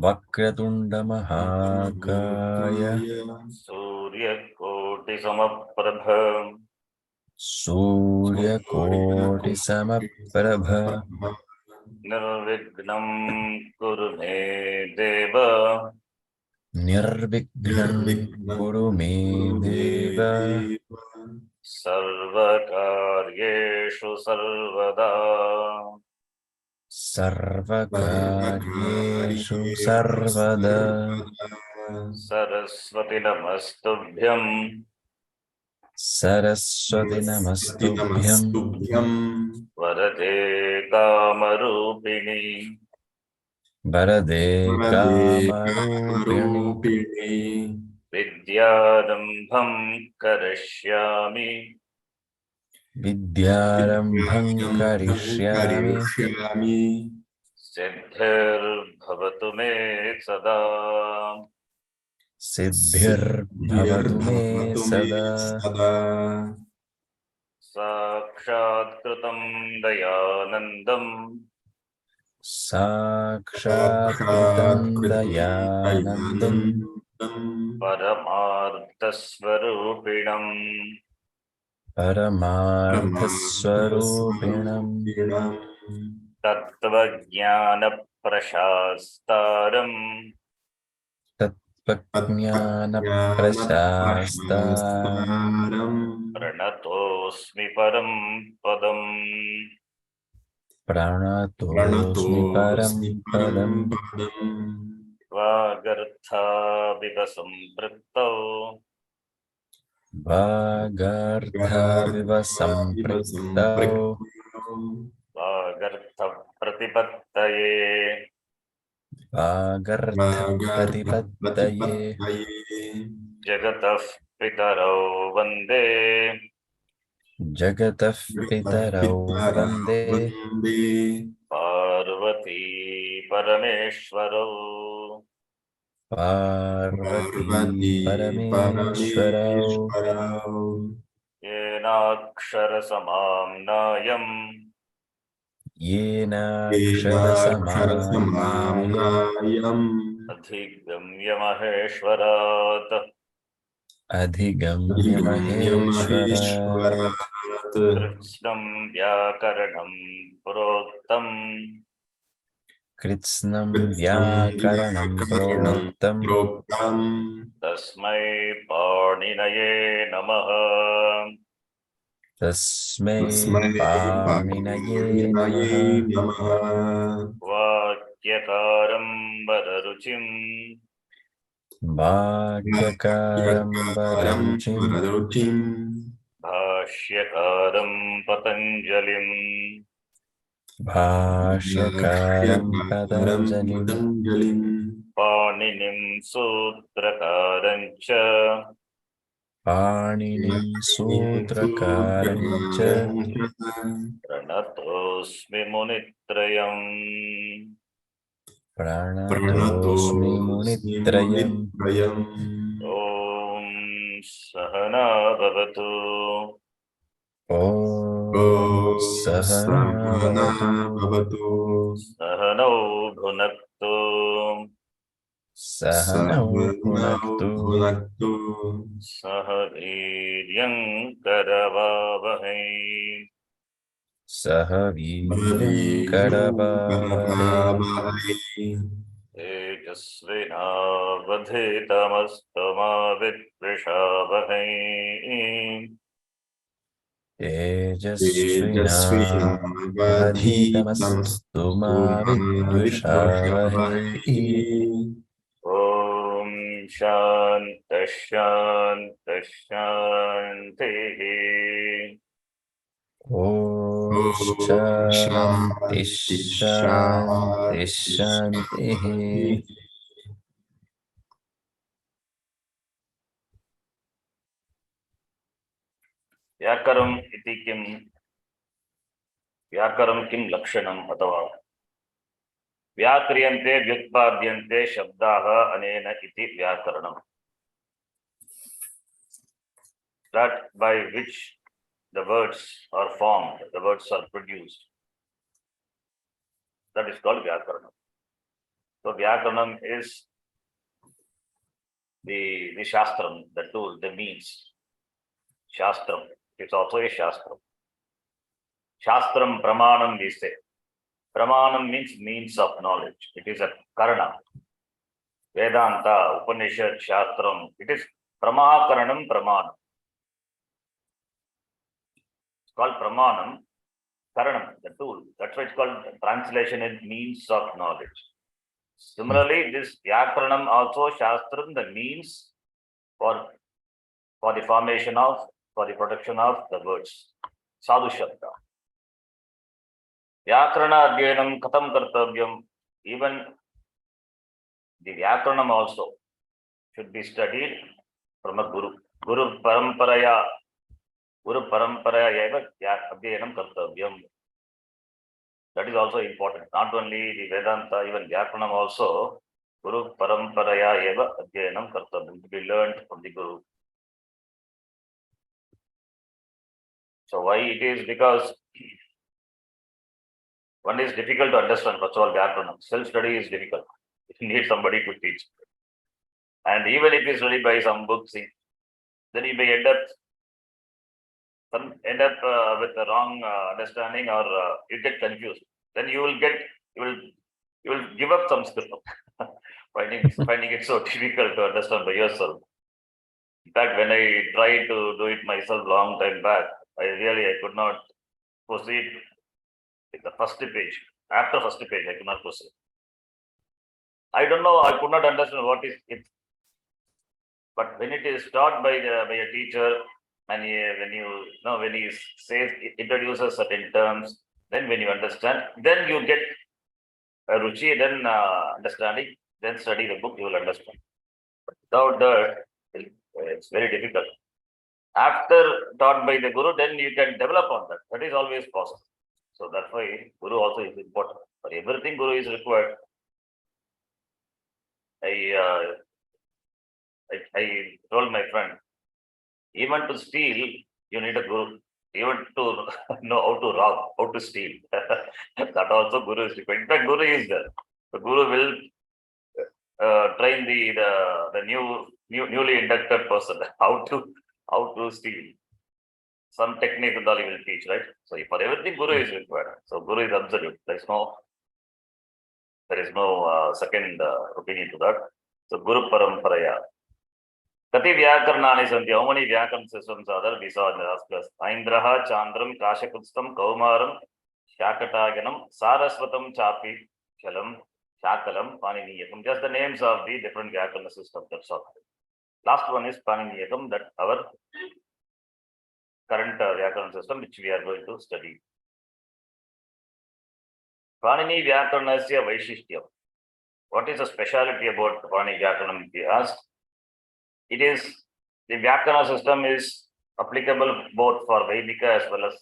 वक्रतुंड महाकाय सूर्यकोटि समप्रभ सूर्यकोटि समप्रभ निर्विघ्नं कुरु मे देव निर्विघ्नं कुरु मे देव सर्वकार्येषु सर्वदा सर्वकार्येषु सर्वदा सरस्वती नमस्तुभ्यं सरस्वती नमस्तुभ्यं वरदे कामरूपिणि वरदे कामरूपिणि विद्यारम्भं करिष्यामि विद्यारम्भं करिष्यामि सिद्धिर्भवतु मे सदा सिद्धिर्भवतु मे सदा साक्षात्कृतं दयानन्दं साक्षात्कृतं दयानन्दं परमार्थस्वरूपिणम् परमार्थस्वरूपिणम् तत्त्वज्ञानप्रशास्तारम् तत्त्वज्ञानप्रशास्तारम् प्रणतोऽस्मि परं पदम् प्रणतोऽस्मि परं पदम् वागर्थाविव सम्पृक्तौ वागर्थाविव सम्पृक्तौ वागर्थप्रतिपत्तये वागर्थप्रतिपत्तये जगतः पितरौ वन्दे जगतः पितरौ वन्दे पार्वती परमेश्वरौ पार्वती परमेश्वरौ येनाक्षरसमाम्नायम् येनाक्षरसमाम्नायम् अधिगम्य अधिगम्य महेश्वरात् कृत्स्नं व्याकरणं प्रोक्तम् कृत्स्नं व्याकरणं प्रोक्तम् तस्मै पाणिनये नमः तस्मै पाणिनये नमः वाक्यकारं वररुचिं वाक्यकारं वररुचिं भाष्यकारं पतञ्जलिम् भाष्यकारं पतञ्जलिं पाणिनिं सूत्रकारं च पाणिनिं सूत्रकारं च प्रणतोऽस्मि मुनित्रयम् प्रणतोऽस्मि मुनित्रयम् ॐ सहना भवतु ॐ सहना भवतु सहनौ भुनक्तु सहनौ भुनक्तु सह वीर्यं करवावहै सह वीर्यं करवावहै तेजस्विनावधीतमस्तु मा विद्विषावहै तेजस्विनावधीतमस्तु मा विद्विषावहै ॐ शान्तः शान्तः शान्तिः ॐ शान्तिः शान्तिः शान्तिः व्याकरणम् इति किं व्याकरणं किं लक्षणम् अथवा व्याक्रियन्ते व्युत्पाद्यन्ते शब्दाः अनेन इति व्याकरणम् that by which the words are formed, the words are produced. That is called Vyakarana. So Vyakaranam is the Shastram, the tool, the means. Shastram. It's also a Shastram. Shastram Pramanam, we say. Pramanam means means of knowledge. It is a Karana. Vedanta, Upanishad, Shastram. It is Pramakaranam, Pramanam. It's called Pramanam, Karanam, the tool. That's why it's called translation in means of knowledge. Similarly, this Vyakaranam also Shastram, the means for the formation of, for the production of the words. Sadhu Shabda. Vyakarana Adhyanam Katam Kartavyam. Even the Vyakaranam also should be studied from a Guru. Guru Paramparaya Eva Adhyanam Kartavyam. That is also important. Not only the Vedanta, even Vyakaranam also, Guru Paramparaya Eva Adhyanam Kartavyam, to be learned from the Guru. So why it is? Because one is difficult to understand. First of all, Vyakaranam. Self-study is difficult. You need somebody to teach. And even if you study by some books, then you may end up with the wrong understanding, or you get confused. Then you will give up some skill, finding it so difficult to understand by yourself. In fact, when I tried to do it myself long time back, I could not proceed with the first page. After first page, I could not proceed. I don't know, I could not understand what is it. But when it is taught by a teacher, and when he says, introduces certain terms, then when you understand, then you get a ruchi, then understanding, then study the book, you will understand. But without that, it's very difficult. After taught by the Guru, then you can develop on that. That is always possible. So that's why Guru also is important. For everything Guru is required. I told my friend, even to steal, you need a Guru. Even to know how to rob, how to steal. That also Guru is required. In fact, Guru is there. The Guru will train the newly inducted person how to steal. Some technique and all he will teach, right? So for everything, Guru is required. So Guru is absolute. There is no second opinion to that. So Guru Paramparaya. Kati Vyakarnani Santi, how many Vyakaran systems are there? We saw in the last class. Aindraha, Chandram, Kashakutstam, Kaumaram, Shakataganam, Saraswatam, Chapi, Chalam, Shakalam, Paniniyakam. Just the names of the different Vyakaran systems. That's all. Last one is Paniniyakam, that our current Vyakaran system, which we are going to study. Panini Vyakaranasya Vaishishyam. What is the speciality about Panini Vyakaranam, if you ask? It is, the Vyakarana system is applicable both for Vedika as well as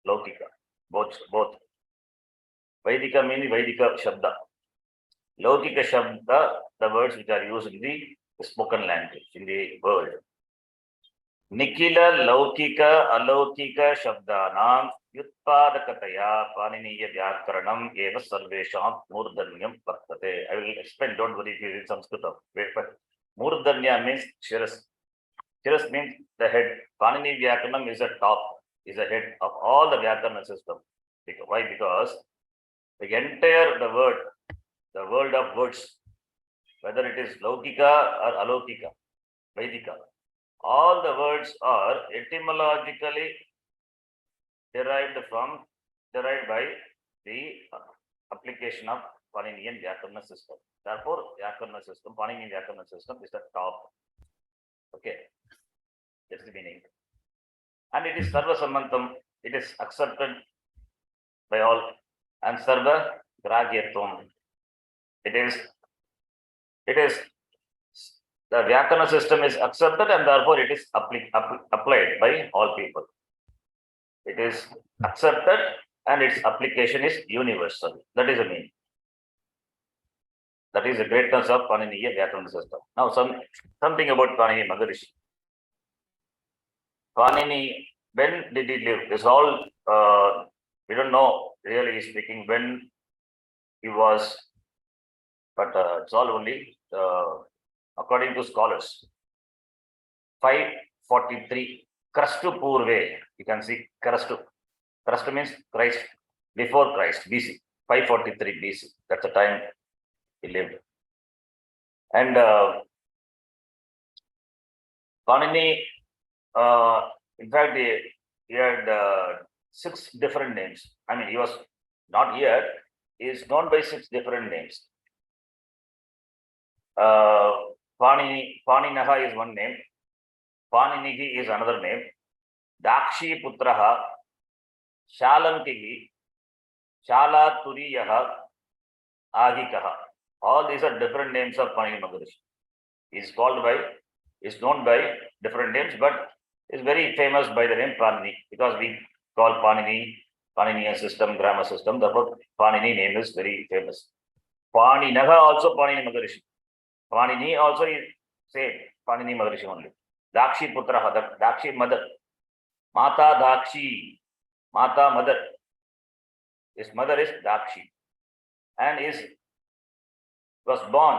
Laukika. Both. Vedika means Vedika Shabda. Laukika Shabda, the words which are used in the spoken language, in the world. Nikila Laukika Alaukika Shabdanam Yutpadakataya Paniniya Vyakaranam Eva Sarvesham Murdanyam Vartate. I will explain, don't worry if you read Sanskritam. Murdanya means Shiras. Shiras means the head. Panini Vyakaranam is a top, is a head of all the Vyakarana system. Why? Because the entire the world of words, whether it is Laukika or Alaukika, Vedika, all the words are etymologically derived by the application of Paninian Vyakarana system. Therefore, Vyakarana system, Paninian Vyakarana system is the top. Okay, that's the meaning. And it is Sarva Sammantam, it is accepted by all, and Sarva Gragyatvam. It is the Vyakarana system is accepted, and therefore it is applied by all people. It is accepted and its application is universal. That is the meaning. That is the greatness of Paniniya Vyakarana system. Now something about Panini Maharishi. Panini, when did he live? This all we don't know, really speaking, when he was but it's all only according to scholars. 543 Krastu Purve. You can see Krastu. Krastu means Christ, before Christ, BC. 543 BC. That's the time he lived. And Panini, in fact, he had 6 different names. I mean, he was not here. He is known by 6 different names. Paninaha is one name. Paninihi is another name. Dakshi Putraha, Shalankihi, Shalaturiyaha, Ahikaha. All these are different names of Panini Maharishi. He is known by different names, but is very famous by the name Panini, because we call Paninian system, grammar system. Therefore, Panini name is very famous. Paninaha also Panini Maharishi. Panini also is same, Panini Maharishi only. Dakshi Putraha, Dakshi mother. Mata Dakshi, Mata mother. His mother is Dakshi, and was born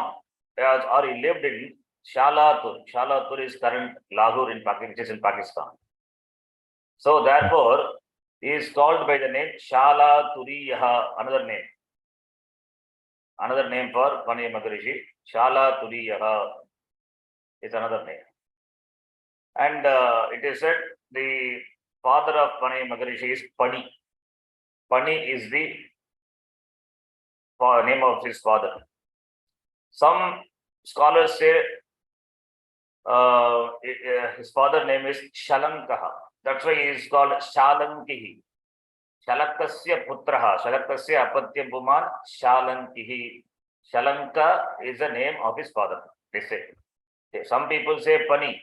or he lived in Shalatur. Shalatur is current Lahore in Pakistan, which is in Pakistan. So therefore, he is called by the name Shalaturiyaha, another name. Another name for Panini Maharishi, Shalaturiyaha is another name. And it is said the father of Panini Maharishi is Pani. Pani is the name of his father. Some scholars say his father name is Shalankaha. That's why he is called Shalankihi. Shalakasya Putraha. Shalakasya Apatyam Puman Shalankihi. Shalanka is the name of his father. They say. Some people say Pani.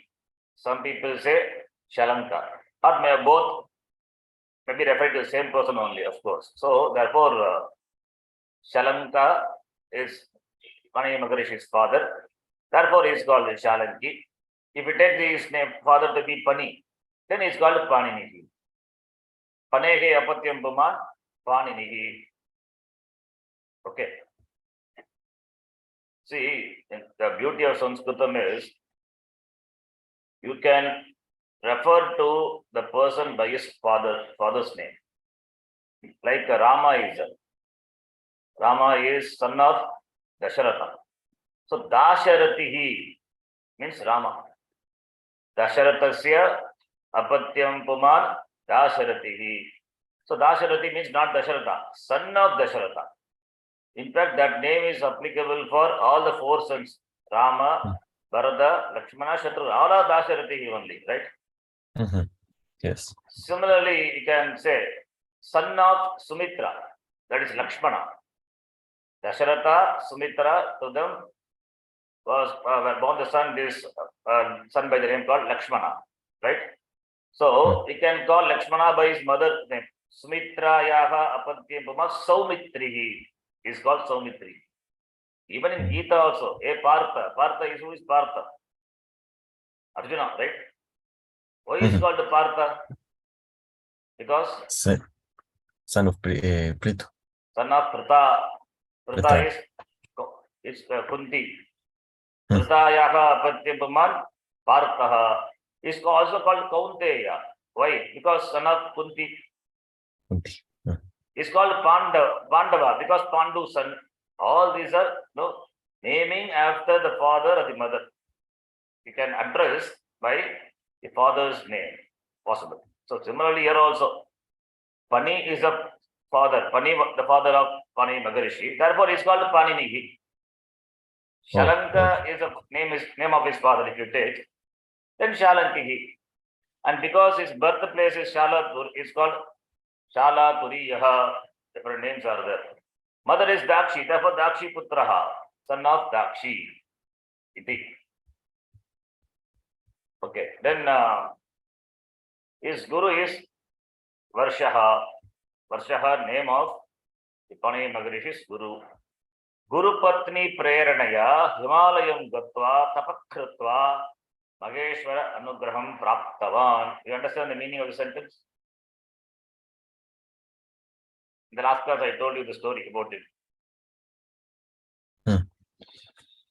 Some people say Shalanka. Or may both maybe referred to the same person only, of course. So therefore, Shalanka is Panini Maharishi's father. Therefore, he is called Shalanki. If you take his name father to be Pani, then he is called Paninihi. Panehe Apatyam Puman Paninihi. Okay. See, the beauty of Sanskritam is you can refer to the person by his father's name. Like Rama is son of Dasharatha. So Dasharatihi means Rama. Dasharatasya Apatyam Puman Dasharatihi. So Dasharati means not Dasharatha, son of Dasharatha. In fact, that name is applicable for all the 4 sons: Rama, Bharata, Lakshmana, Shatrugna. All are Dasharatihi only, right? Yes. Similarly, you can say son of Sumitra, that is Lakshmana. Dasharatha, Sumitra, to them were born the son, this son by the name called Lakshmana, right? So we can call Lakshmana by his mother's name. Sumitrayaha Apatyam Puman Saumitrihi is called Saumitri. Even in Gita also, Partha. Partha is who is Partha? Arjuna, right? Why is called Partha? Because son of Prithu. Son of Pritha. Pritha is Kunti. Pritayaha Apatyam Puman Partha is also called Kaunteya. Why? Because son of Kunti. Is called Pandava because Pandu's son. All these are naming after the father or the mother. You can address by the father's name, possible. So similarly here also, Pani is the father. Pani, the father of Panini Maharishi. Therefore, he is called Paninihi. Shalanka is the name of his father. If you take, then Shalankihi. And because his birthplace is Shalatur, is called Shalaturiyaha. Different names are there. Mother is Dakshi, therefore Dakshi Putraha, son of Dakshi. Iti. Okay, then his guru is Varshaha. Varshaha, name of the Panini Maharishi's guru. Guru Patni Preranaya Himalayam Gatva Tapakrutva Maheshwara Anugraham Praptavan. You understand the meaning of the sentence? In the last class, I told you the story about it.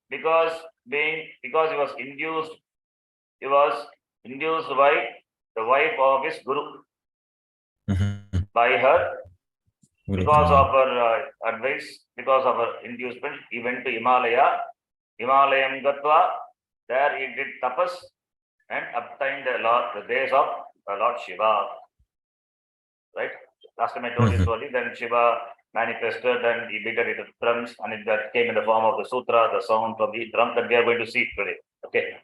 because he was induced by the wife of his guru. Mhm. By her, Guru because Kanya. of her advice, because of her inducement, he went to Himalayam Gatva. There he did tapas and obtained the grace of Lord Shiva. Right? Last time I told you story, then Shiva manifested and he beat it with drums, and that came in the form of the sutra, the sound from the drum that we are going to see today. Okay.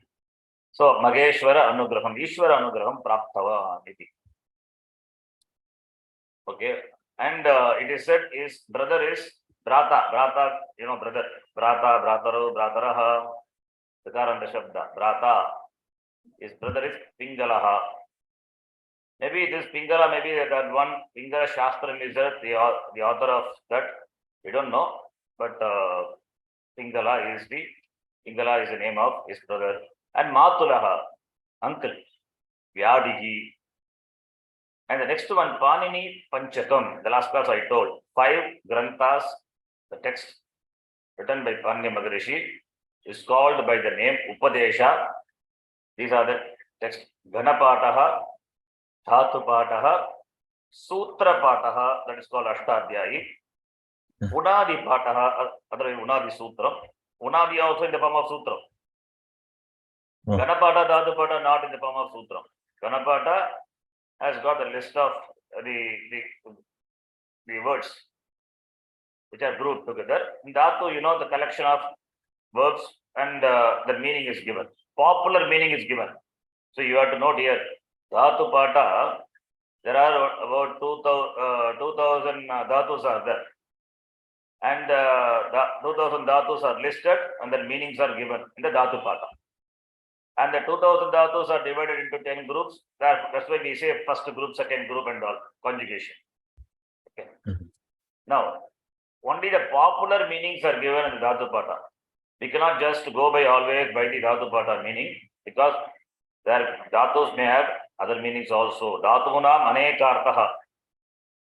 So Mageshwara Anugraham, Ishwara Anugraham Praptava iti. Okay. And it is said his brother is Brata, brother, Brata, Brataro, Brataraha, Vikaranta Shabda, Brata. His brother is Pingalaha. Maybe this Pingala, maybe that one Pingala Shastram is the author of that. We don't know, but Pingala is the name of his brother. And Matulaha, uncle, Vyadiji. And the next one, Panini Panchakam. The last class I told 5 granthas, the text written by Panini Maharishi is called by the name Upadesha. These are the texts: Ganapataha, Dhatupataha, Sutrapataha, that is called Ashtadhyayi, Unadi Pataha, otherwise Unadi Sutram. Unadi also in the form of Sutram. Ganapata, Dhatupata not in the form of Sutram. Ganapata has got a list of the words which are grouped together. In Dhatu, the collection of verbs and the meaning is given. Popular meaning is given. So you have to note here, Dhatu Pata, there are about 2000 Dhatus are there. And 2000 Dhatus are listed and their meanings are given in the Dhatu Pata. And the 2000 Dhatus are divided into 10 groups. That's why we say first group, second group and all, conjugation. Okay. Now, only the popular meanings are given in the Dhatu Pata. We cannot just go by always by the Dhatu Pata meaning, because their Dhatus may have other meanings also. Dhatunam anekartaha.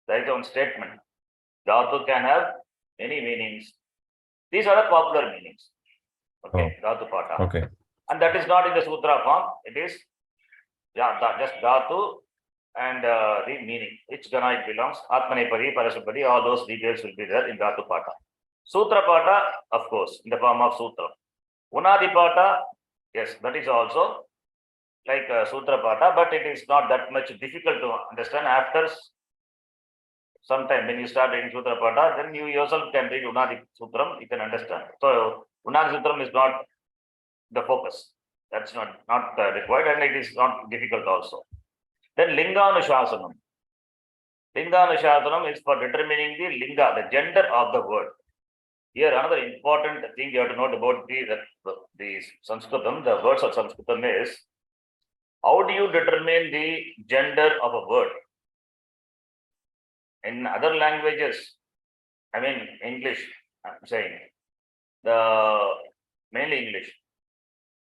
That is one statement. Dhatu can have many meanings. These are the popular meanings. Okay, Dhatu Pata. Okay. And that is not in the sutra form. It is just Dhatu and the meaning. Which Gana it belongs. Atmanepadi, Parashapadi, all those details will be there in Dhatu Pata. Sutra Pata, of course, in the form of Sutra. Unadi Pata, yes, that is also like Sutra Pata, but it is not that much difficult to understand. After some time, when you start reading Sutra Pata, then you yourself can read Unadi Sutram, you can understand. So Unadi Sutram is not the focus. That's not required, and it is not difficult also. Then Linganushāsanam. Linganushāsanam is for determining the linga, the gender of the word. Here, another important thing you have to note about the Sanskritam, the words of Sanskritam is, how do you determine the gender of a word? In other languages, I mean English, I'm saying, mainly English,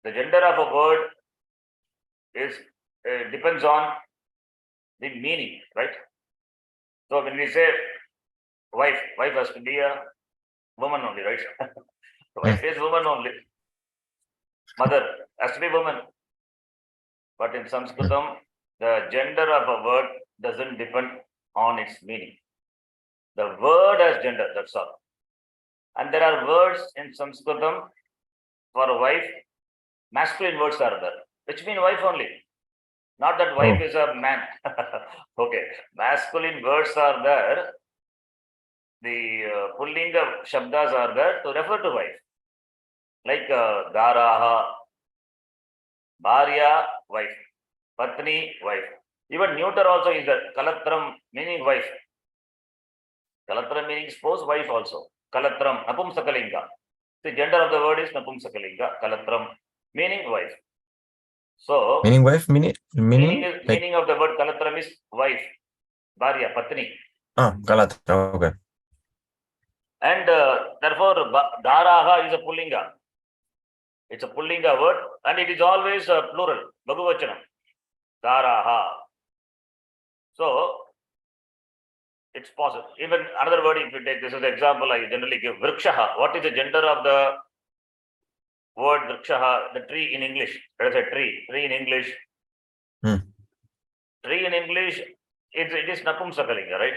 the gender of a word is depends on the meaning, right? So when we say wife has to be a woman only, right? Wife is woman only. Mother has to be woman. But in Sanskritam, the gender of a word doesn't depend on its meaning. The word has gender, that's all. And there are words in Sanskritam for a wife, masculine words are there, which mean wife only. Not that wife is a man. Okay, masculine words are there. The Pullinga Shabdas are there to refer to wife. Like Daraha, Bharya, wife, Patni, wife. Even neuter also is there. Kalatram, meaning wife. Kalatram meaning spouse, wife also. Kalatram, Napumsakalinga. The gender of the word is Napumsakalinga. Kalatram, meaning wife. So, meaning wife, meaning of the word Kalatram is wife, Bharya, Patni. Kalatra, okay. And therefore, Daraha is a Pullinga. It's a Pullinga word, and it is always plural, Bhagavachanam. Daraha. So, it's possible. Even another word, if you take this as an example, I generally give Vrikshaha. What is the gender of the word vrikshaha, the tree in English. Let us say tree. Tree in English. Tree in English, it is Napumsakalinga, right?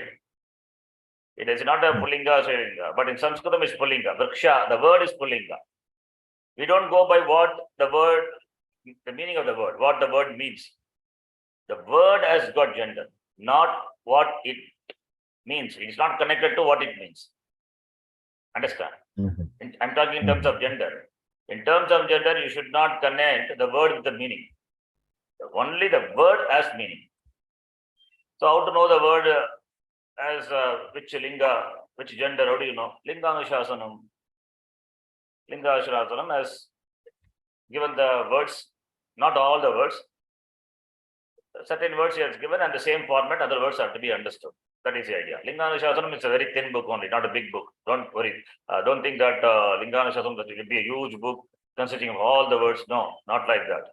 It is not a Pullinga, Srilinga, but in Sanskritam it's Pullinga. Vriksha, the word is Pullinga. We don't go by what the word, the meaning of the word, what the word means. The word has got gender, not what it means. It is not connected to what it means. Understand? I'm talking in terms of gender. In terms of gender, you should not connect the word with the meaning. Only the word has meaning. So how to know the word as which linga, which gender? How do you know? Linganushāsanam. Linganushāsanam has given the words, not all the words. Certain words he has given and the same format, other words have to be understood. That is the idea. Linganushāsanam is a very thin book only, not a big book. Don't worry. Don't think that Linganushāsanam will be a huge book consisting of all the words. No, not like that.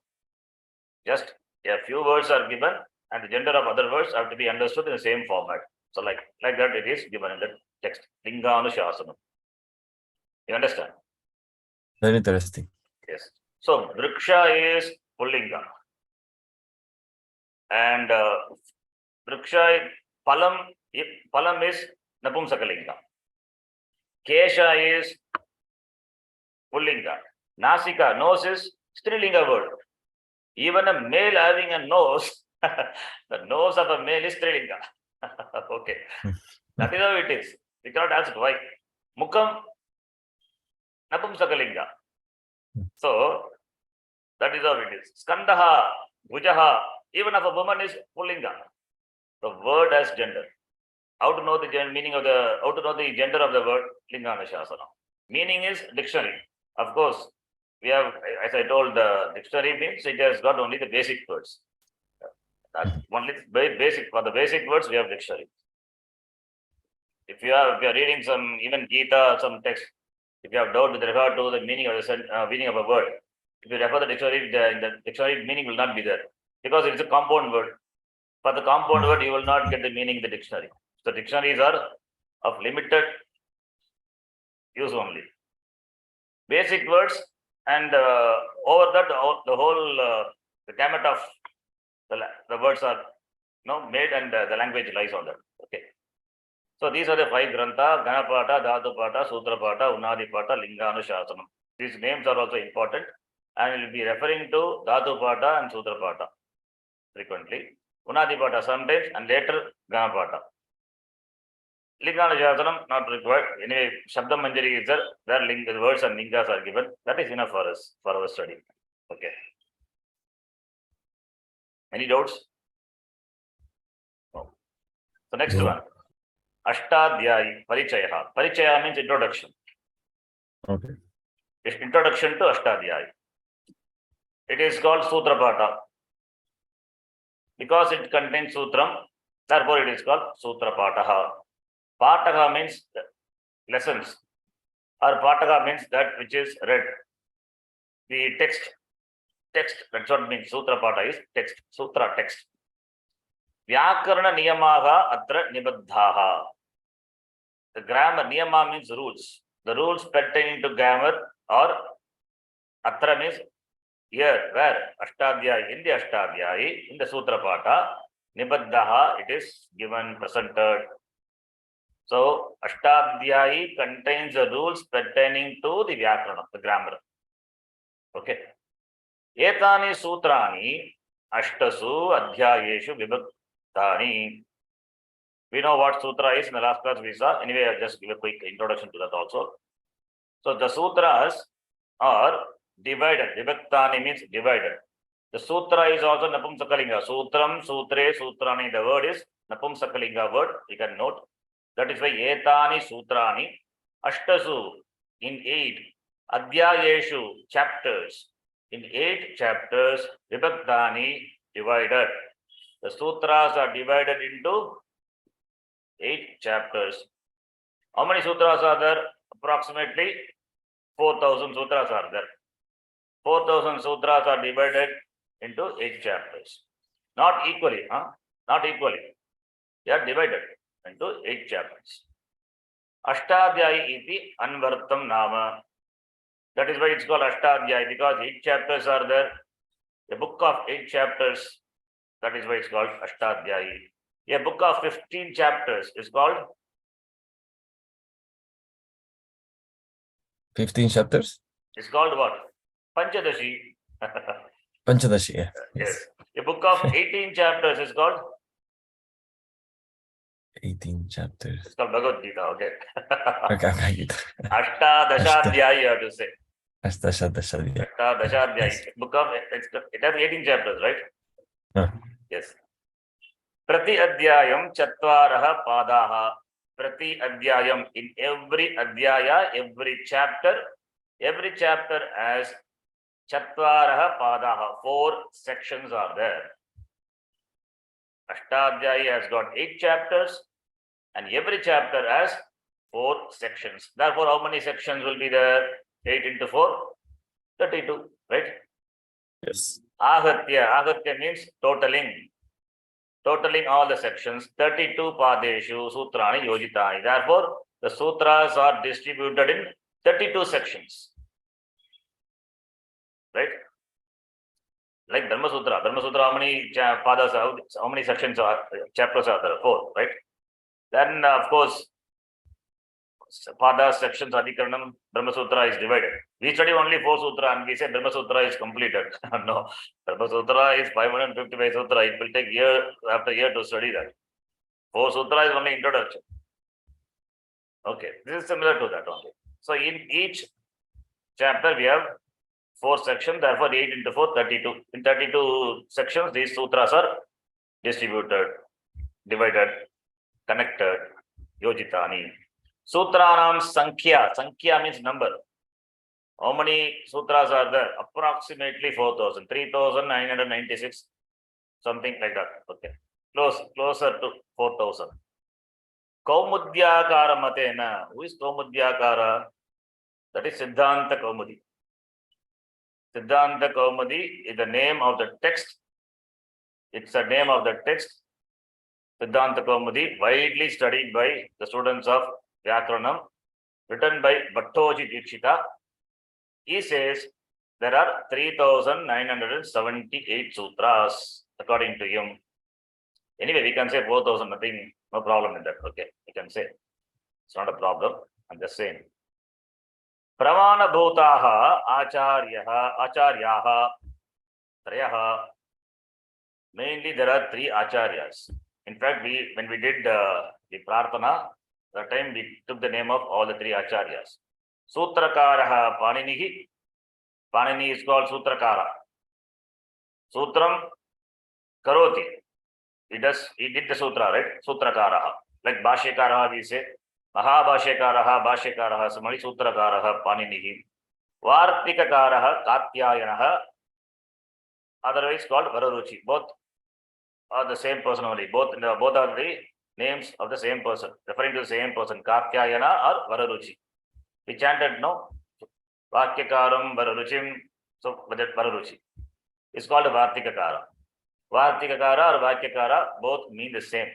Just a few words are given and the gender of other words have to be understood in the same format. So like that it is given in the text. Linganushāsanam. You understand? Very interesting. Yes. So vriksha is Pullinga. And vriksha, palam is Napumsakalinga. Kesha is Pullinga. Nasika, nose is Strilinga word. Even a male having a nose, the nose of a male is Strilinga. Okay. That is how it is. We cannot ask why. Mukam, Napumsakalinga. So, that is how it is. Skandaha, Bhujaha, even if a woman is Pullinga. The word has gender. How to know the meaning of how to know the gender of the word? Linganushāsanam. Meaning is dictionary. Of course, we have, as I told, the dictionary means it has got only the basic words. Only basic, for the basic words, we have dictionary. If you are reading some, even Gita, some text, if you have doubt with regard to the meaning of a word, if you refer the dictionary, in the dictionary meaning will not be there because it is a compound word. For the compound word, you will not get the meaning in the dictionary. So dictionaries are of limited use only. Basic words and over that the whole the gamut of the words are made and the language lies on that. Okay. So these are the 5 grantha: Ganapata, Dhatupata, Sutrapata, Unadipata, Linganushāsanam. These names are also important and we will be referring to Dhatupata and Sutrapata frequently. Unadipata sometimes and later Ganapata. Linganushāsanam not required. Anyway, Shabda Manjari is there. There the words and lingas are given. That is enough for us, for our study. Okay. Any doubts? No. So next one. Ashtadhyayi, Parichayaha. Parichaya means introduction. Okay. It's introduction to Ashtadhyayi. It is called Sutrapata. Because it contains Sutram, therefore it is called Sutrapataha. Pataka means lessons, or Pataka means that which is read. The text, that's what means. Sutrapata is text, Sutra text. Vyakarana niyamaha atra nibaddhaha. The grammar, niyama means rules. The rules pertaining to grammar or atra means here, where? Ashtadhyayi, in the Ashtadhyayi, in the Sutrapata, nibaddhaha, it is given, presented. So, Ashtadhyayi contains the rules pertaining to the Vyakarana, the grammar. Okay. Etani sutrani ashtasu adhyayeshu vibhaktani. We know what sutra is in the last class we saw. Anyway, I'll just give a quick introduction to that also. So, the sutras are divided. Vibhaktani means divided. The sutra is also Napumsakalinga. Sutram, Sutre, Sutrani. The word is Napumsakalinga word. You can note. That is why Etani Sutrani Ashtasu in 8. Adhyayeshu chapters. In 8 chapters, Vibhaktani divided. The sutras are divided into 8 chapters. How many sutras are there? Approximately 4,000 sutras are there. 4,000 sutras are divided into 8 chapters. Not equally, Not equally. They are divided into 8 chapters. Ashtadhyayi iti anvartam nama. That is why it's called Ashtadhyaya, because 8 chapters are there. A book of 8 chapters, that is why it's called Ashtadhyayi. A book of 15 chapters is called 15 chapters? It's called what? Panchadashi. Panchadashi, yeah. Yes. A book of 18 chapters is called 18 chapters. It's called Bhagavad Gita, okay. Okay, Gita. Ashtadashadhyayi, you have to say. Ashtadashadhyaya. Ashtadashadhyayi. Book of it has 18 chapters, right? Yes. Prati adhyayam chatvaraha padaha. Prati adhyayam, in every adhyaya, every chapter has chatvaraha padaha. 4 sections are there. Ashtadhyayi has got 8 chapters, and every chapter has 4 sections. Therefore, how many sections will be there? 8 into 4, 32, right? Yes. Ahatya means totaling all the sections. 32 padeshu sutrani yojitani. Therefore, the sutras are distributed in 32 sections, right? Like Dharma Sutra, how many padas are, how many sections are, chapters are there? 4, right? Then, of course, padas, sections, adhikaranam, Dharma Sutra is divided. We study only 4 sutra and we say Dharma Sutra is completed. No, Dharma Sutra is 555 sutra. It will take year after year to study that. 4 sutra is only introduction. Okay, this is similar to that only. So in each chapter we have 4 sections, therefore 8 into 4, 32. In 32 sections, these sutras are distributed, divided, connected, yojitani. Sutranam sankhya. Sankhya means number. How many sutras are there? Approximately 4,000, 3,996, something like that. Okay, closer to 4,000. Kaumudyakara matena. Who is Kaumudyakara? That is Siddhanta Kaumudi. Siddhanta Kaumudi is the name of the text. It's the name of the text. Siddhanta Kaumudi, widely studied by the students of Vyakaranam, written by Bhattoji Dikshita. He says there are 3,978 sutras according to him. Anyway, we can say 4,000, nothing, no problem in that. Okay, we can say it's not a problem. I'm just saying. Pramana bhutaha acharyaha trayaha. Mainly there are 3 acharyas. In fact, when we did the prarthana, that time we took the name of all the 3 acharyas. Sutrakaraha Paninihi. Panini is called Sutrakara. Sutram Karoti. He did the sutra, right? Sutrakaraha. Like Bhashyakaraha we say. Bhashyakaraha, Samari Sutrakaraha Paninihi. Vartikakaraha Katyayanaha. Otherwise called Vararuchi. Both are the same person only. Both are the names of the same person, referring to the same person, Katyayana or Vararuchi. We chanted, no? Vakyakaram, Vararuchim. So, that Vararuchi. It's called a Vartikakara. Vartikakara or Vakyakara both mean the same.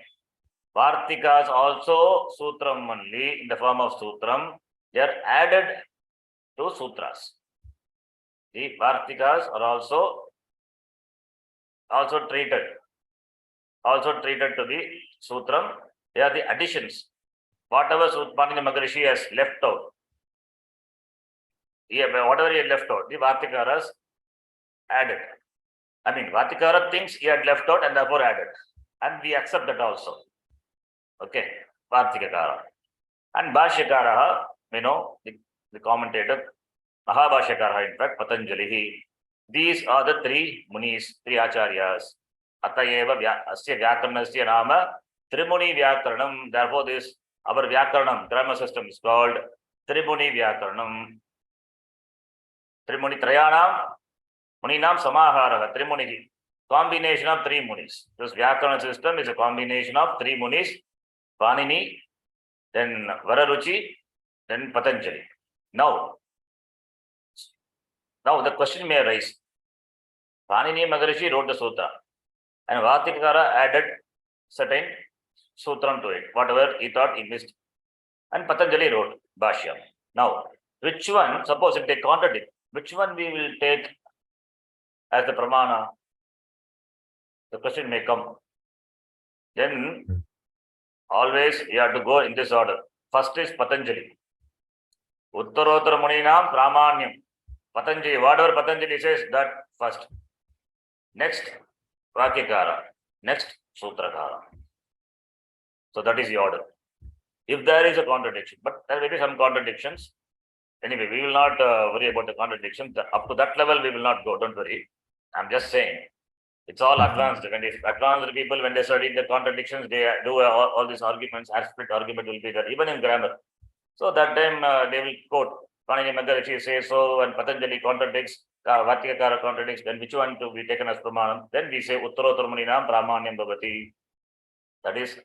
Vartikas also Sutram only in the form of Sutram. They are added to Sutras. The Vartikas are also treated to the Sutram. They are the additions. Whatever Panini Maharishi has left out, whatever he had left out, the Vartikaras added. I mean, Vartikara thinks he had left out and therefore added. And we accept that also. Okay, Vartikakara. And Bhashyakaraha, the commentator, Mahabhashyakaraha, in fact, Patanjali. These are the 3 munis, 3 acharyas. Atayeva asya vyakaranasya nama Trimuni Vyakaranam. Therefore, our Vyakaranam, grammar system is called Trimuni Vyakaranam. Trimuni Trayanam, Muninam Samaharaha, Trimunihi. Combination of 3 munis. This Vyakarana system is a combination of 3 munis. Panini, then Vararuchi, then Patanjali. Now the question may arise. Panini Maharishi wrote the sutra, and Vartikakara added certain sutram to it, whatever he thought he missed. And Patanjali wrote Bhashyam. Now, Which one, suppose if they contradict, which one we will take as the pramana? The question may come. Then always you have to go in this order. First is Patanjali. Uttarottara Muninam Pramanyam. Patanjali, whatever Patanjali says, that first. Next, Vakyakara. Next, Sutrakara. So that is the order. If there is a contradiction, but there may be some contradictions. Anyway, we will not worry about the contradictions. Up to that level, we will not go. Don't worry. I'm just saying. It's all advanced. When if advanced people, when they study the contradictions, they do all these arguments. Split argument will be there, even in grammar. So that time they will quote Panini Maharishi says so, and Patanjali contradicts, Vatyakara contradicts. Then which one to be taken as pramanam? Then we say Uttarottara Muninam Pramanyam Bhavati. That is,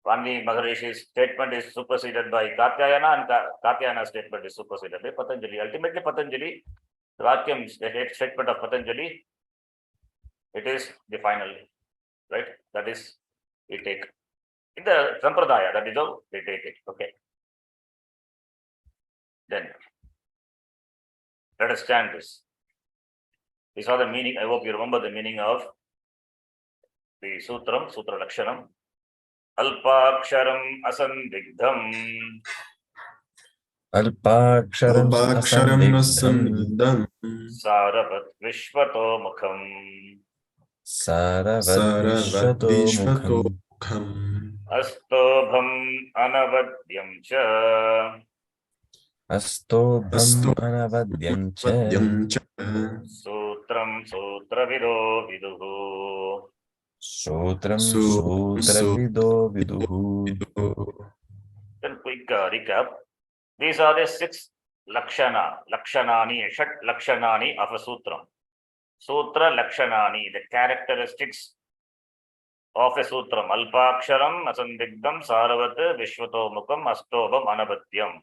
Panini Maharishi's statement is superseded by Katyayana, and Katyayana's statement is superseded by Patanjali. Ultimately, Patanjali, the Vakyam statement of Patanjali, it is the final, right? That is, we take. In the Sampradaya, that is how they take it. Okay. Then, let us stand this. These are the meaning. I hope you remember the meaning of the Sutram, Sutra Lakshanam. Alpaksharam Asandigdham. Alpaksharam Asandigdham Saravat Vishvato Mukham. Saravad Vishvato Mukham Astobham Anavadyam Cha. Astobham Anavadyam Cha Sutram Sutravido Viduhu. Sutram Sutravido Viduhu. Then quick recap. These are the 6 Lakshanani, Shat Lakshanani of a Sutram. Sutra Lakshanani, the characteristics of a Sutram. Alpaksharam, Asandigdham, Saravat, Vishvato Mukham, Astobham, Anavadyam.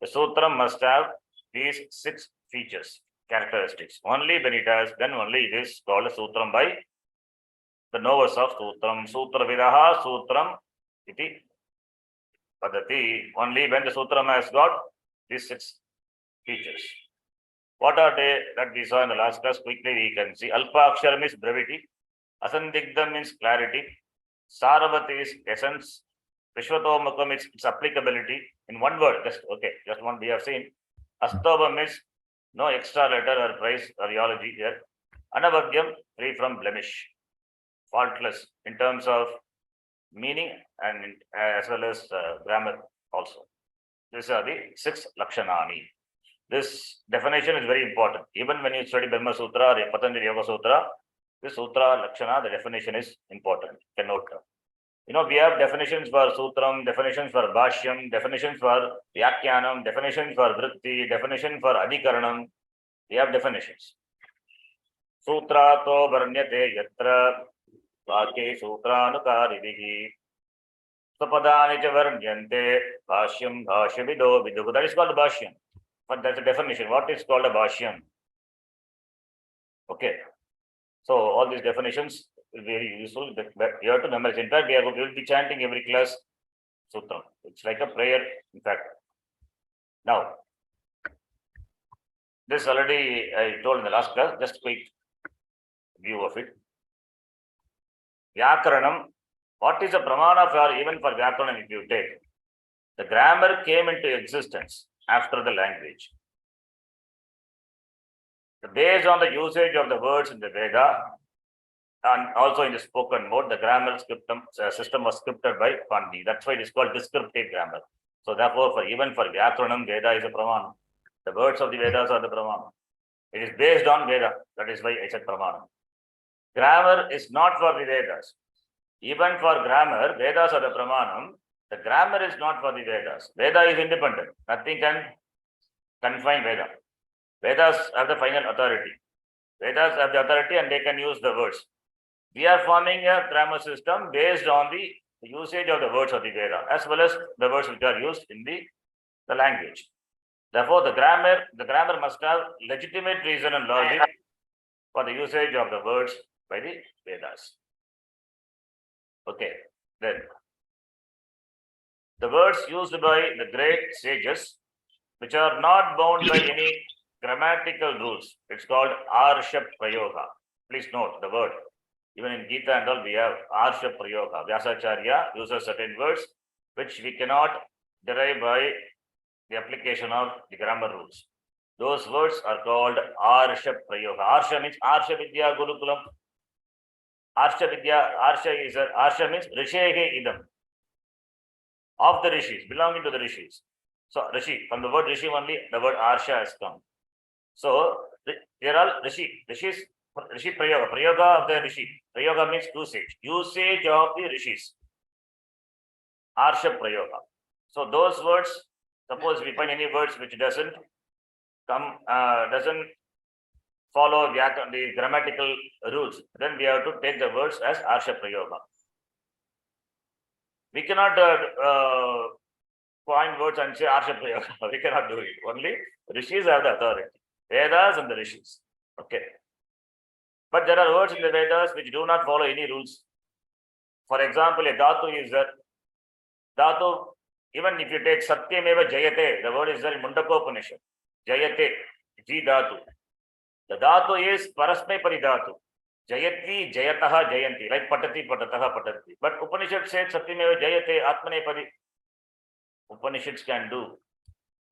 The Sutram must have these 6 features, characteristics. Only when it has, then only it is called a Sutram by the knowers of Sutram. Sutra Vidaha, Sutram, iti Padati. Only when the Sutram has got these 6 features. What are they that we saw in the last class? Quickly we can see. Alpaksharam is brevity. Asandigdham means clarity. Saravati is essence. Vishvatomukham is its applicability. In one word, just one we have seen. Astobham is no extra letter or price or theology here. Anavadyam, free from blemish. Faultless in terms of meaning and as well as grammar also. These are the 6 Lakshanani. This definition is very important. Even when you study Brahma Sutra or Patanjali Yoga Sutra, this Sutra Lakshana, the definition is important. You can note. You know, we have definitions for Sutram, definitions for Bhashyam, definitions for Vyakyanam, definitions for Vritti, definition for Adhikaranam. We have definitions. Sutra to varnyate yatra Vake Sutranukaridihi Sapadani cha varnyante Bhashyam Bhashyavido Viduhu. That is called Bhashyam. But that's a definition. What is called a Bhashyam? Okay. So all these definitions is very useful. You have to memorize. In fact, we will be chanting every class Sutram. It's like a prayer, in fact. Now, this already I told in the last class, just quick view of it. Vyakaranam, what is a pramana for even for Vyakaranam if you take? The grammar came into existence after the language. Based on the usage of the words in the Veda and also in the spoken mode, the grammar system was scripted by Panini. That's why it is called descriptive grammar. So therefore, even for Vyakaranam, Veda is a pramana. The words of the Vedas are the pramana. It is based on Veda. That is why I said pramana. Grammar is not for the Vedas. Even for grammar, Vedas are the pramanam. The grammar is not for the Vedas. Veda is independent. Nothing can confine Veda. Vedas have the final authority. Vedas have the authority and they can use the words. We are forming a grammar system based on the usage of the words of the Veda as well as the words which are used in the language. Therefore, the grammar must have legitimate reason and logic for the usage of the words by the Vedas. Okay, then the words used by the great sages which are not bound by any grammatical rules. It's called Arsha Prayoga. Please note the word. Even in Gita and all, we have Arsha Prayoga. Vyasacharya uses certain words which we cannot derive by the application of the grammar rules. Those words are called Arsha Prayoga. Arsha means Arsha Vidya Gurukulam. Arsha Vidya, Arsha means Rishehe Idam. Of the Rishis, belonging to the Rishis. So Rishi, from the word Rishi only, the word Arsha has come. So they are all Rishis, Rishi Prayoga, Prayoga of the Rishi. Prayoga means usage of the Rishis. Arsha Prayoga. So those words, suppose we find any words which doesn't follow the grammatical rules, then we have to take the words as Arsha Prayoga. We cannot coin words and say Arsha Prayoga. We cannot do it. Only Rishis have the authority. Vedas and the Rishis. Okay. But there are words in the Vedas which do not follow any rules. For example, a dhatu is that dhatu, even if you take Satyameva Jayate, the word is there in Mundakopanishad. Jayate, Ji dhatu. The dhatu is Parasmay Paridhatu. Jayati, Jayataha, Jayanti, like Patati, Patataha, Patati. But Upanishad said Satyameva Jayate, Atmane Pari. Upanishads can do.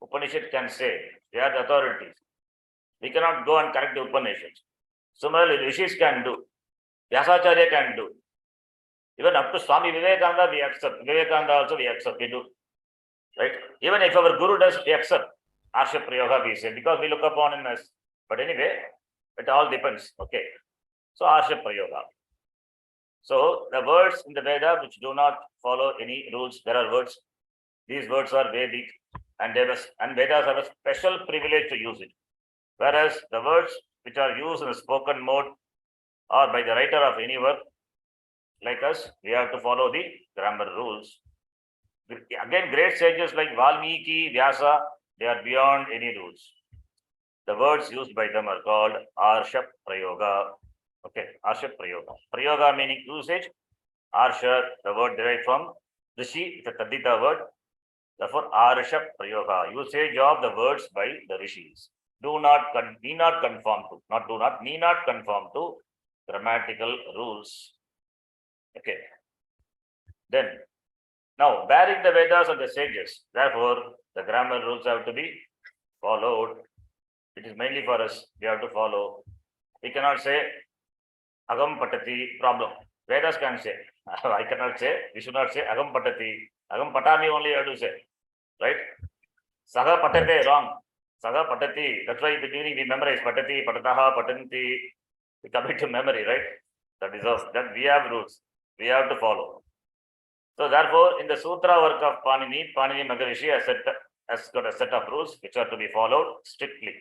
Upanishad can say. They are the authorities. We cannot go and correct the Upanishads. Similarly, Rishis can do. Vyasacharya can do. Even up to Swami Vivekananda, we accept. Vivekananda also we accept. We do. Right? Even if our Guru does, we accept. Arsha Prayoga, we say, because we look upon him as. But anyway, it all depends. Okay. So Arsha Prayoga. So the words in the Veda which do not follow any rules, there are words. These words are Vedic, and Vedas have a special privilege to use it. Whereas the words which are used in a spoken mode or by the writer of any work, like us, we have to follow the grammar rules. Again, great sages like Valmiki, Vyasa, they are beyond any rules. The words used by them are called Arsha Prayoga. Okay, Arsha Prayoga. Prayoga meaning usage. Arsha, the word derived from Rishi, it's a Tadita word. Therefore, Arsha Prayoga, usage of the words by the Rishis. Need not conform to grammatical rules. Okay. Then, now bearing the Vedas and the sages, therefore, the grammar rules have to be followed. It is mainly for us, we have to follow. We cannot say Agam Patati, problem. Vedas can say. I cannot say, we should not say Agam Patati. Agam Patami only have to say. Right? Saga Patate, wrong. Saga Patati. That's why in the beginning we memorize Patati, Patataha, Patanti. We commit to memory, right? That is us. That we have rules. We have to follow. So therefore, in the Sutra work of Panini Maharishi has got a set of rules which are to be followed strictly.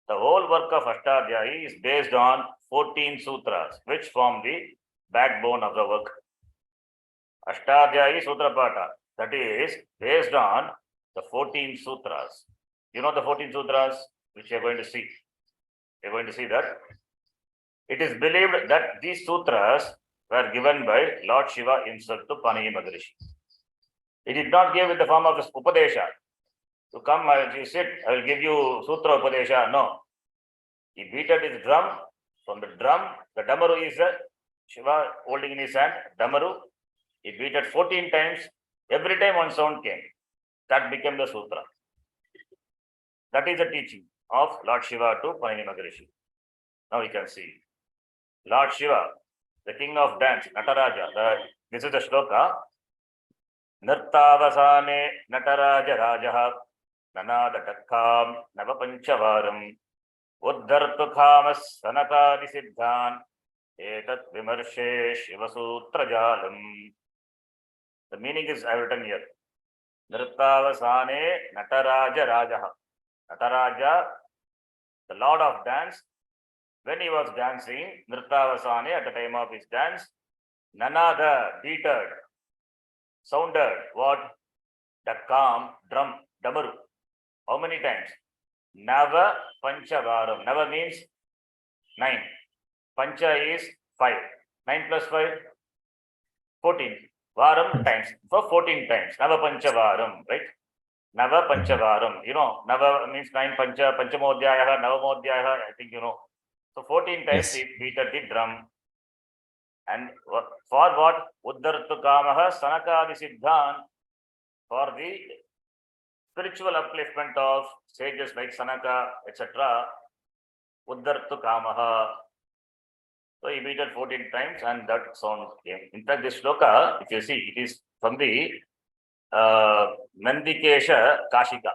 The whole work of Ashtadhyayi is based on 14 sutras, which form the backbone of the work. Ashtadhyayi Sutra Pata, that is based on the 14 sutras. You know the 14 sutras which you are going to see. You are going to see that. It is believed that these sutras were given by Lord Shiva himself to Panini Maharishi. He did not give in the form of this Upadesha. To come, you sit, I will give you Sutra Upadesha. No. He beat at his drum. From the drum, the Damaru is Shiva holding in his hand, Damaru. He beat it 14 times. Every time one sound came. That became the Sutra. That is the teaching of Lord Shiva to Panini Maharishi. Now we can see. Lord Shiva, the king of dance, Nataraja. This is the shloka. Nirtavasane Nataraja Rajaha Nanada Takkam Navapanchavaram Uddhartu Khamas Sanakadi Siddhan Etat Vimarshe Shivasutrajalam. The meaning is I have written here. Nirtavasane Nataraja Rajaha. Nataraja, the lord of dance, when he was dancing, Nirtavasane, at the time of his dance, Nanada, beated, sounded what? Takkam, drum, Damaru. How many times? Nava Panchavaram. Nava means 9. Pancha is 5. 9 plus 5? 14. Varam times. For 14 times. Nava Panchavaram, right? Nava Panchavaram. You know, Nava means 9 Pancha, Panchamodhyayaha, Navamodhyayaha, I think you know. So 14 times Yes. he beat at the drum. And for what? Uddartu Kamaha Sanakadi Siddhan, for the spiritual upliftment of sages like Sanaka, etc. Uddartu Kamaha. So he beat it 14 times and that sound came. In fact, this shloka, if you see, it is from the Nandikesha Kashika.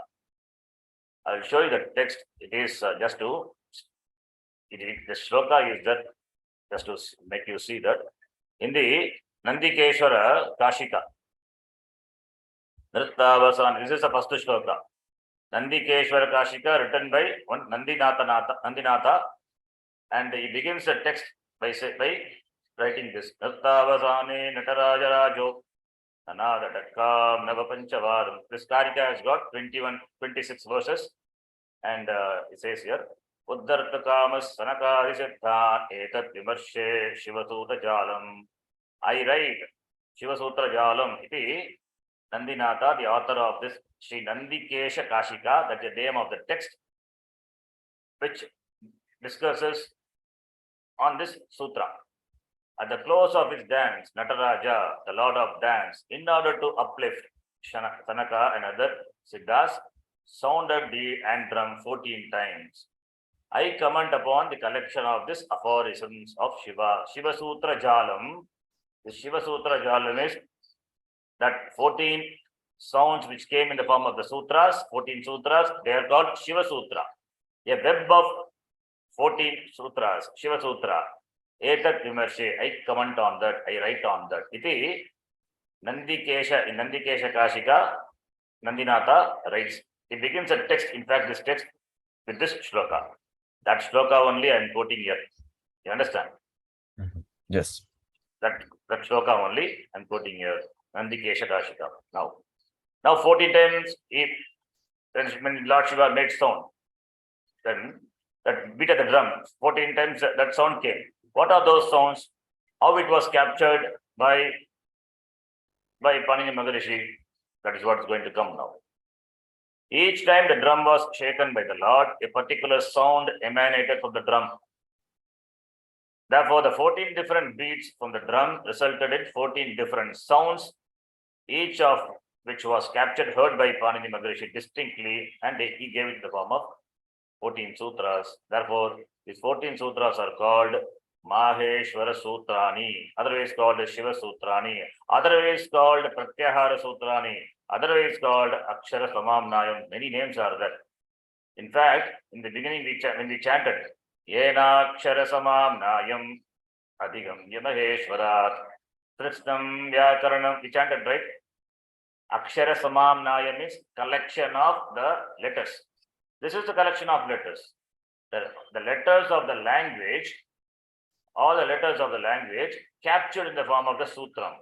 I'll show you the text. It is just to, the shloka is that, just to make you see that. In the Nandikeshwara Kashika, Nrittavasan, this is the first shloka. Nandikeshwara Kashika written by one Nandinatha, and he begins the text by writing this. Nrittavasane Nataraja Rajo Anada Dakkam Navapanchavaram. This Karika has got 26 verses, and it says here, Uddartakamas Sanakarisethan Etat Vimarshe Shivasuta Jalam. I write Shivasutra Jalam. It is Nandinatha, the author of this Sri Nandikesha Kashika, that's the name of the text, which discusses on this sutra. At the close of his dance, Nataraja, the lord of dance, in order to uplift Sanaka and other Siddhas, sounded the anthem 14 times. I comment upon the collection of this aphorisms of Shiva. Shiva Sutra Jalam. The Shiva Sutra Jalam is that 14 sounds which came in the form of the sutras, 14 sutras, they are called Shiva Sutra. A web of 14 sutras, Shiva Sutra. Etat Vimarshe, I comment on that, I write on that. Iti Nandikesha, in Nandikesha Kashika, Nandinatha writes. He begins a text, in fact, this text with this shloka. That shloka only I am quoting here. You understand? Yes. That shloka only I am quoting here. Nandikesha Kashika. Now 14 times, when Lord Shiva made sound, then that beat at the drum, 14 times that sound came. What are those sounds? How it was captured by Panini Maharishi? That is what is going to come now. Each time the drum was shaken by the Lord, a particular sound emanated from the drum. Therefore, the 14 different beats from the drum resulted in 14 different sounds, each of which was captured, heard by Panini Maharishi distinctly, and he gave it the form of 14 sutras. Therefore, these 14 sutras are called Maheshwara Sutrani, otherwise called Shiva Sutrani, otherwise called Pratyahara Sutrani, otherwise called Akshara Samamnayam. Many names are there. In fact, in the beginning, when we chanted, Yena Akshara Samamnayam Adhigam Yamaheshwarat Trishnam Vyakaranam, we chanted, right? Akshara Samamnayam is collection of the letters. This is the collection of letters. The letters of the language, all the letters of the language captured in the form of the sutram.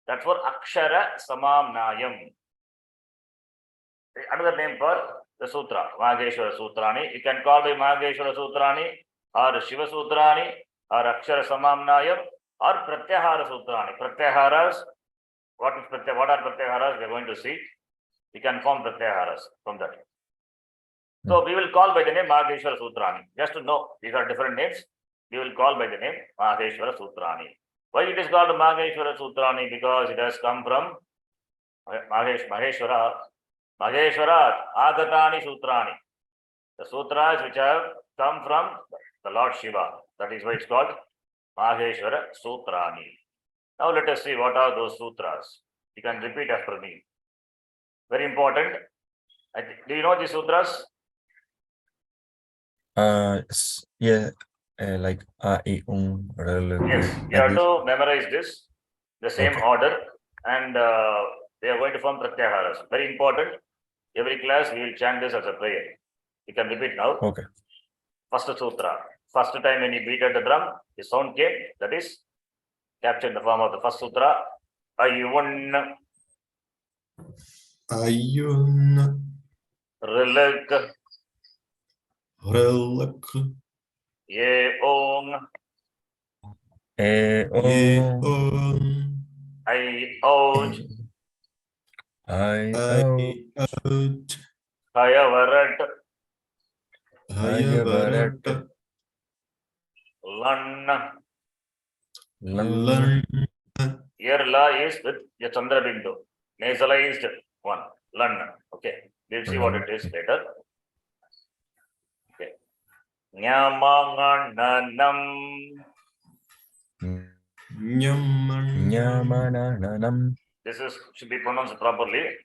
That's for Akshara Samamnayam. Another name for the sutra, Maheshwara Sutrani. You can call by Maheshwara Sutrani or Shiva Sutrani or Akshara Samamnayam or Pratyahara Sutrani. Pratyaharas, what are Pratyaharas? We are going to see. We can form Pratyaharas from that. So we will call by the name Maheshwara Sutrani. Just to know, these are different names. We will call by the name Maheshwara Sutrani. Why it is called Maheshwara Sutrani? Because it has come from Maheshwara. Maheshwara Agatani Sutrani. The sutras which have come from the Lord Shiva. That is why it's called Maheshwara Sutrani. Now let us see what are those sutras. You can repeat after me. Very important. Do you know these sutras? Yeah, like A, I, Yes, you have to memorize this, the same order, and they are going to form Pratyaharas. Very important. Every class we will chant this as a prayer. You can repeat now. Okay. First sutra. First time when you beat at the drum, the sound came. That is captured in the form of the first sutra. Ayun. Ayun. Rilak. Relak. Ye ong. Ye on. I ouch. I out, Hayavarat, Hayavarat, Lan. Lan, Here la is with the Chandra Bindu. Nasalized one. Lan. Okay. We'll see what it is later. Okay. Nyamangananam. Nyaman, Nyamananam. This is should be pronounced properly.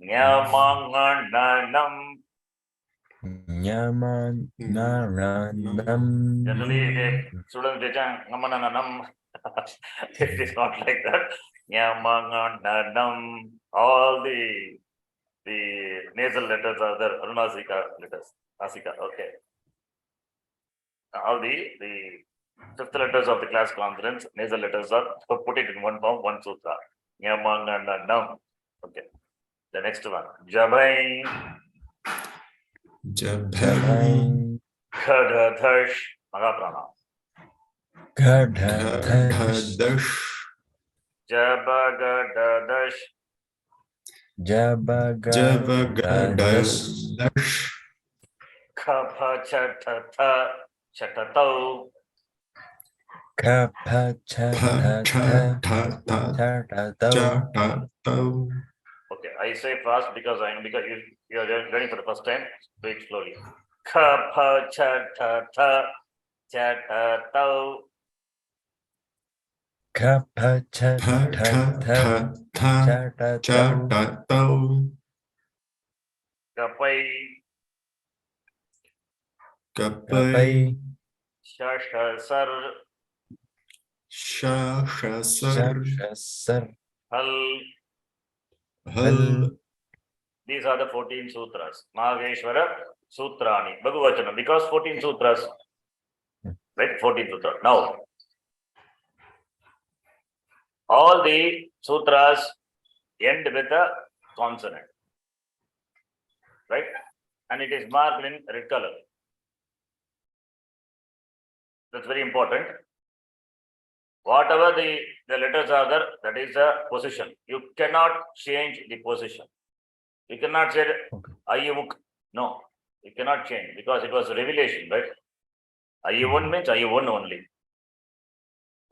Nyamangananam. Nyamananam. Generally, the students they chant Namananam. It is not like that. Nyamangananam. All the nasal letters are the Arunasika letters. Nasika, okay. All the fifth letters of the class consonants, nasal letters are put it in one form, one sutra. Nyamangananam. Okay. The next one. Jabai, Jabhai, Khadadhash, Magaprana. Gadadash. Khadash, Jabagadadash, Jabagadash. Javagadash, Kapachatata, Chatatau, Kapachatata. Pachatata, Tatataw. Chatatav, okay, I say fast because you are learning for the first time. Do it slowly. Kapachatata, Chatatau, Kapachatata. Pachatata, Tatataw. Chatatav, Kapai, Kapai, Shashasar, Shashasar, Shashasar. Hal. Hal, These are the 14 sutras. Maheshwara Sutrani. Bhagavachana. Because 14 sutras. Right? 14 sutras. Now, all the sutras end with a consonant. Right? And it is marked in red color. That's very important. Whatever the letters are there, that is the position. You cannot change the position. You cannot say Ayyamuk. No, you cannot change because it was a revelation, right? Ayyavun means Ayyavun only.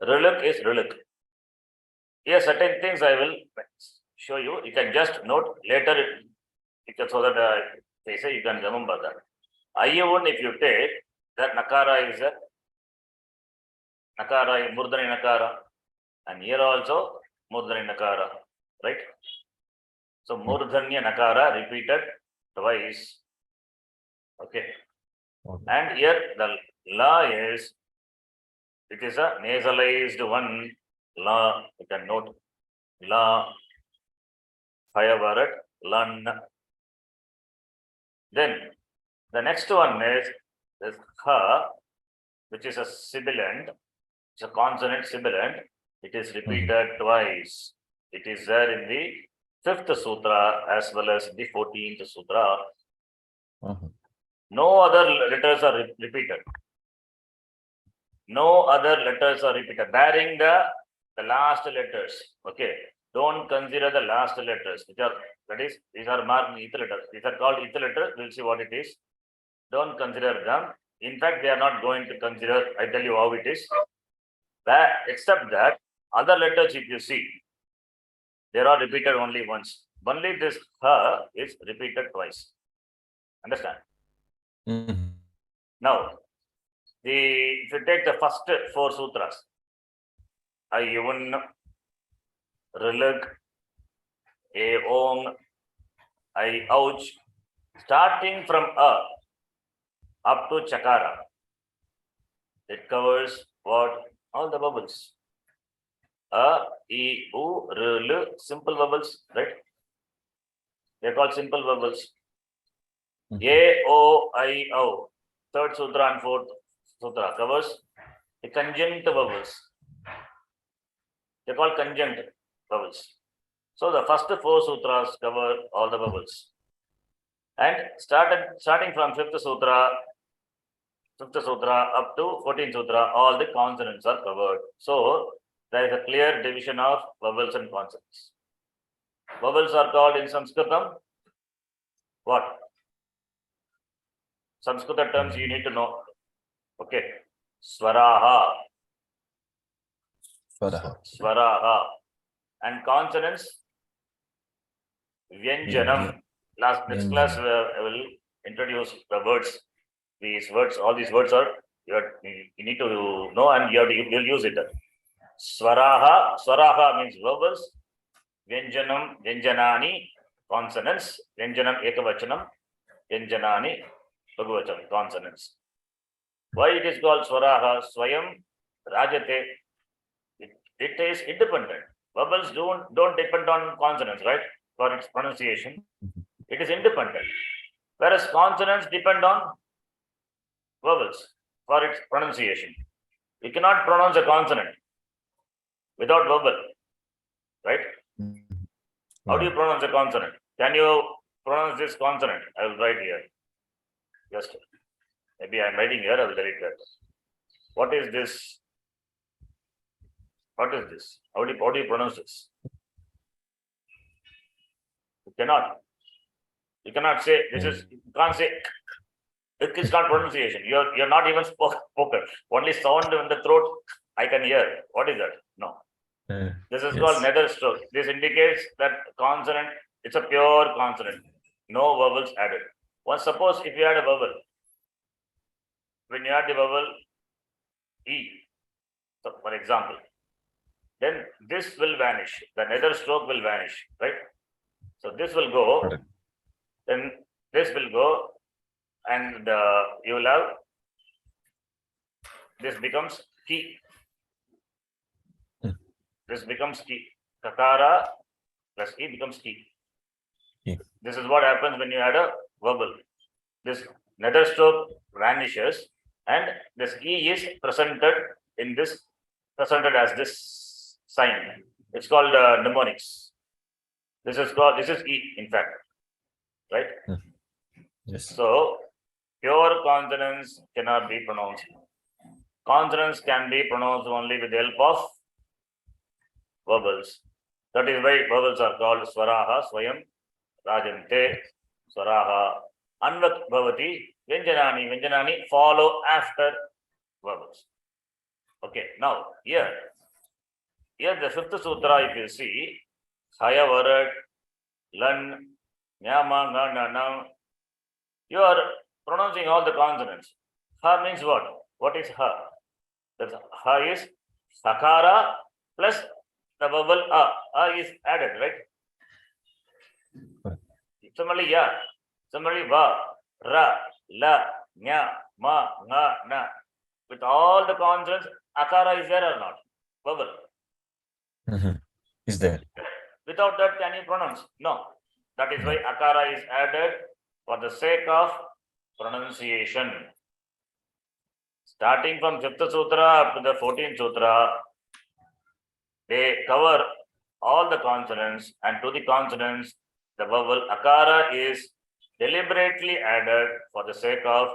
Riluk is Riluk. Here, certain things I will show you. You can just note later, so that they say you can remember that. Ayyavun, if you take, that Nakara is a Nakara, Murdhani Nakara. And here also, Murdhani Nakara, right? So, Murdhanya Nakara repeated twice. Okay. And here the La is, it is a nasalized one. La, you can note. La, Hayavarat, Lan. Then the next one is this Ha, which is a sibilant. It's a consonant sibilant. It is repeated twice. It is there in the 5th sutra as well as the 14th sutra. No other letters are repeated. No other letters are repeated, barring the last letters. Okay. Don't consider the last letters, which are, that is, these are marked ith letters. These are called ith letters. We'll see what it is. Don't consider them. In fact, they are not going to consider. I tell you how it is. That, except that, other letters, if you see, they are repeated only once. Only this Ha is repeated twice. Understand? Now, if you take the first 4 sutras, Ayyavun, Riluk, Aong, Ouch, starting from A up to Chakara, it covers what? All the vowels. A, E, U, R, L, simple vowels, right? They're called simple vowels. A, O, I, O. 3rd sutra and 4th sutra covers the conjunct vowels. They're called conjunct vowels. So the first 4 sutras cover all the vowels. And starting from 5th sutra up to 14th sutra, all the consonants are covered. So there is a clear division of vowels and consonants. Vowels are called in Sanskritam what? Sanskrit terms you need to know. Okay. Swaraha. Swaraha. Swaraha. And consonants, Vyanjanam. Next class, I will introduce the words. These words, all these words are, you need to know and you'll use it. Swaraha. Swaraha means vowels. Vyanjanam, Vyanjanani, consonants. Vyanjanam, Ekavachanam. Vyanjanani, Bhagavachanam, consonants. Why it is called Swaraha? Swayam Rajate. It is independent. Vowels don't depend on consonants, right? For its pronunciation. It is independent. Whereas consonants depend on vowels for its pronunciation. You cannot pronounce a consonant without vowel, right? How do you pronounce a consonant? Can you pronounce this consonant? I will write here. Just maybe I'm writing here, I will delete that. What is this? What is this? How do you pronounce this? You cannot say this is, you can't say it is not pronunciation. You're not even spoken. Only sound in the throat I can hear. What is that? No. This is called nether stroke. This indicates that consonant, it's a pure consonant. No vowels added. Once suppose if you add a vowel, when you add the vowel E, so for example, then this will vanish. The nether stroke will vanish, right? So this will go, then this will go, and you will have, this becomes ki. This becomes ki. Kakara plus E becomes ki. This is what happens when you add a vowel. This nether stroke vanishes and this E is presented as this sign. It's called mnemonics. This is E in fact, right? Yes. So pure consonants cannot be pronounced. Consonants can be pronounced only with the help of vowels. That is why vowels are called Swaraha, Swayam, Rajante, Swaraha, Anvat Bhavati, Vyanjanani follow after vowels. Okay, now here the fifth sutra, if you see, Haya Varat, Lan, Nyama, Ngana, you are pronouncing all the consonants. Ha means what? What is ha? That's ha is Sakara plus the vowel a. A is added, right? Similarly, ya. Similarly, va, ra, la, nya, ma, nga, na. With all the consonants, akara is there or not? Vowel. Is there? Without that, can you pronounce? No. That is why akara is added for the sake of pronunciation. Starting from 5th Sutra up to the 14th Sutra, they cover all the consonants, and to the consonants, the vowel akara is deliberately added for the sake of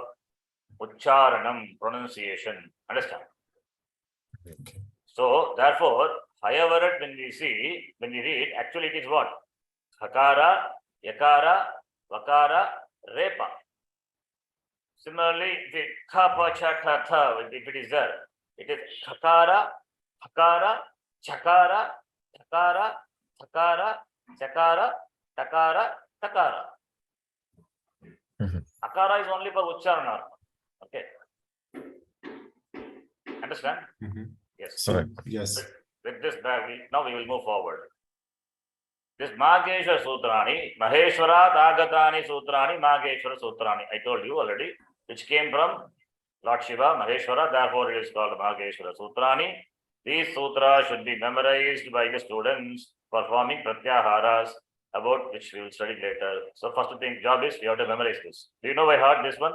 ucharanam, pronunciation. Understand? Okay. So, therefore, Hayavarat, when we read, actually it is what? Hakara, Yakara, Vakara, Repa. Similarly, the Kha, Pa, Cha, Tha, Tha, if it is there, it is Hakara, Hakara, Chakara, Takara, Takara, Chakara, Takara, Takara. Akara is only for Ucharana. Okay. Understand? Yes. Correct. Yes. With this, now we will move forward. This Mageshwara Sutrani, Maheshwarat Agatani Sutrani, Mageshwara Sutrani. I told you already, which came from Lord Shiva, Maheshwara, therefore it is called Mageshwara Sutrani. These sutras should be memorized by the students performing pratyaharas, about which we will study later. So first thing, job is you have to memorize this. Do you know by heart this one?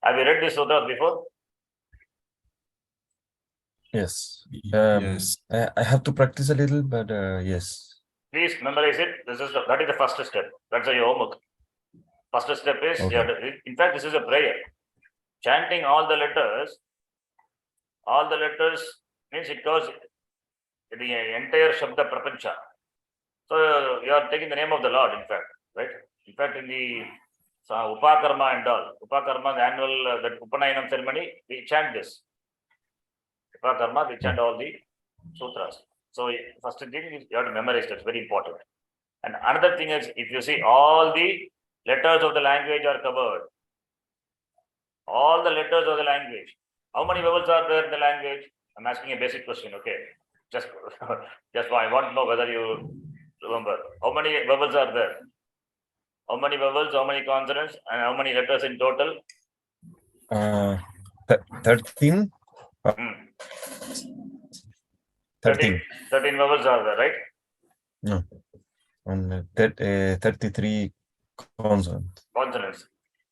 Have you read this sutra before? Yes. Yes. I have to practice a little, but yes. Please memorize it. That is the first step. That's your homework. First step is, Okay. you have to, in fact, this is a prayer. Chanting all the letters means it goes the entire Shabda Prapancha. So you are taking the name of the Lord, in fact, right? In fact, in the Upakarma and all, Upakarma, the annual that Upanayanam ceremony, we chant this. Upakarma, we chant all the sutras. So first thing is you have to memorize. That's very important. And another thing is, if you see, all the letters of the language are covered. All the letters of the language. How many vowels are there in the language? I'm asking a basic question, okay? Just I want to know whether you remember. How many vowels are there? How many vowels, how many consonants, and how many letters in total? 13. Hmm. 13. 13 vowels are there, right? No. And 33 consonants. Consonants.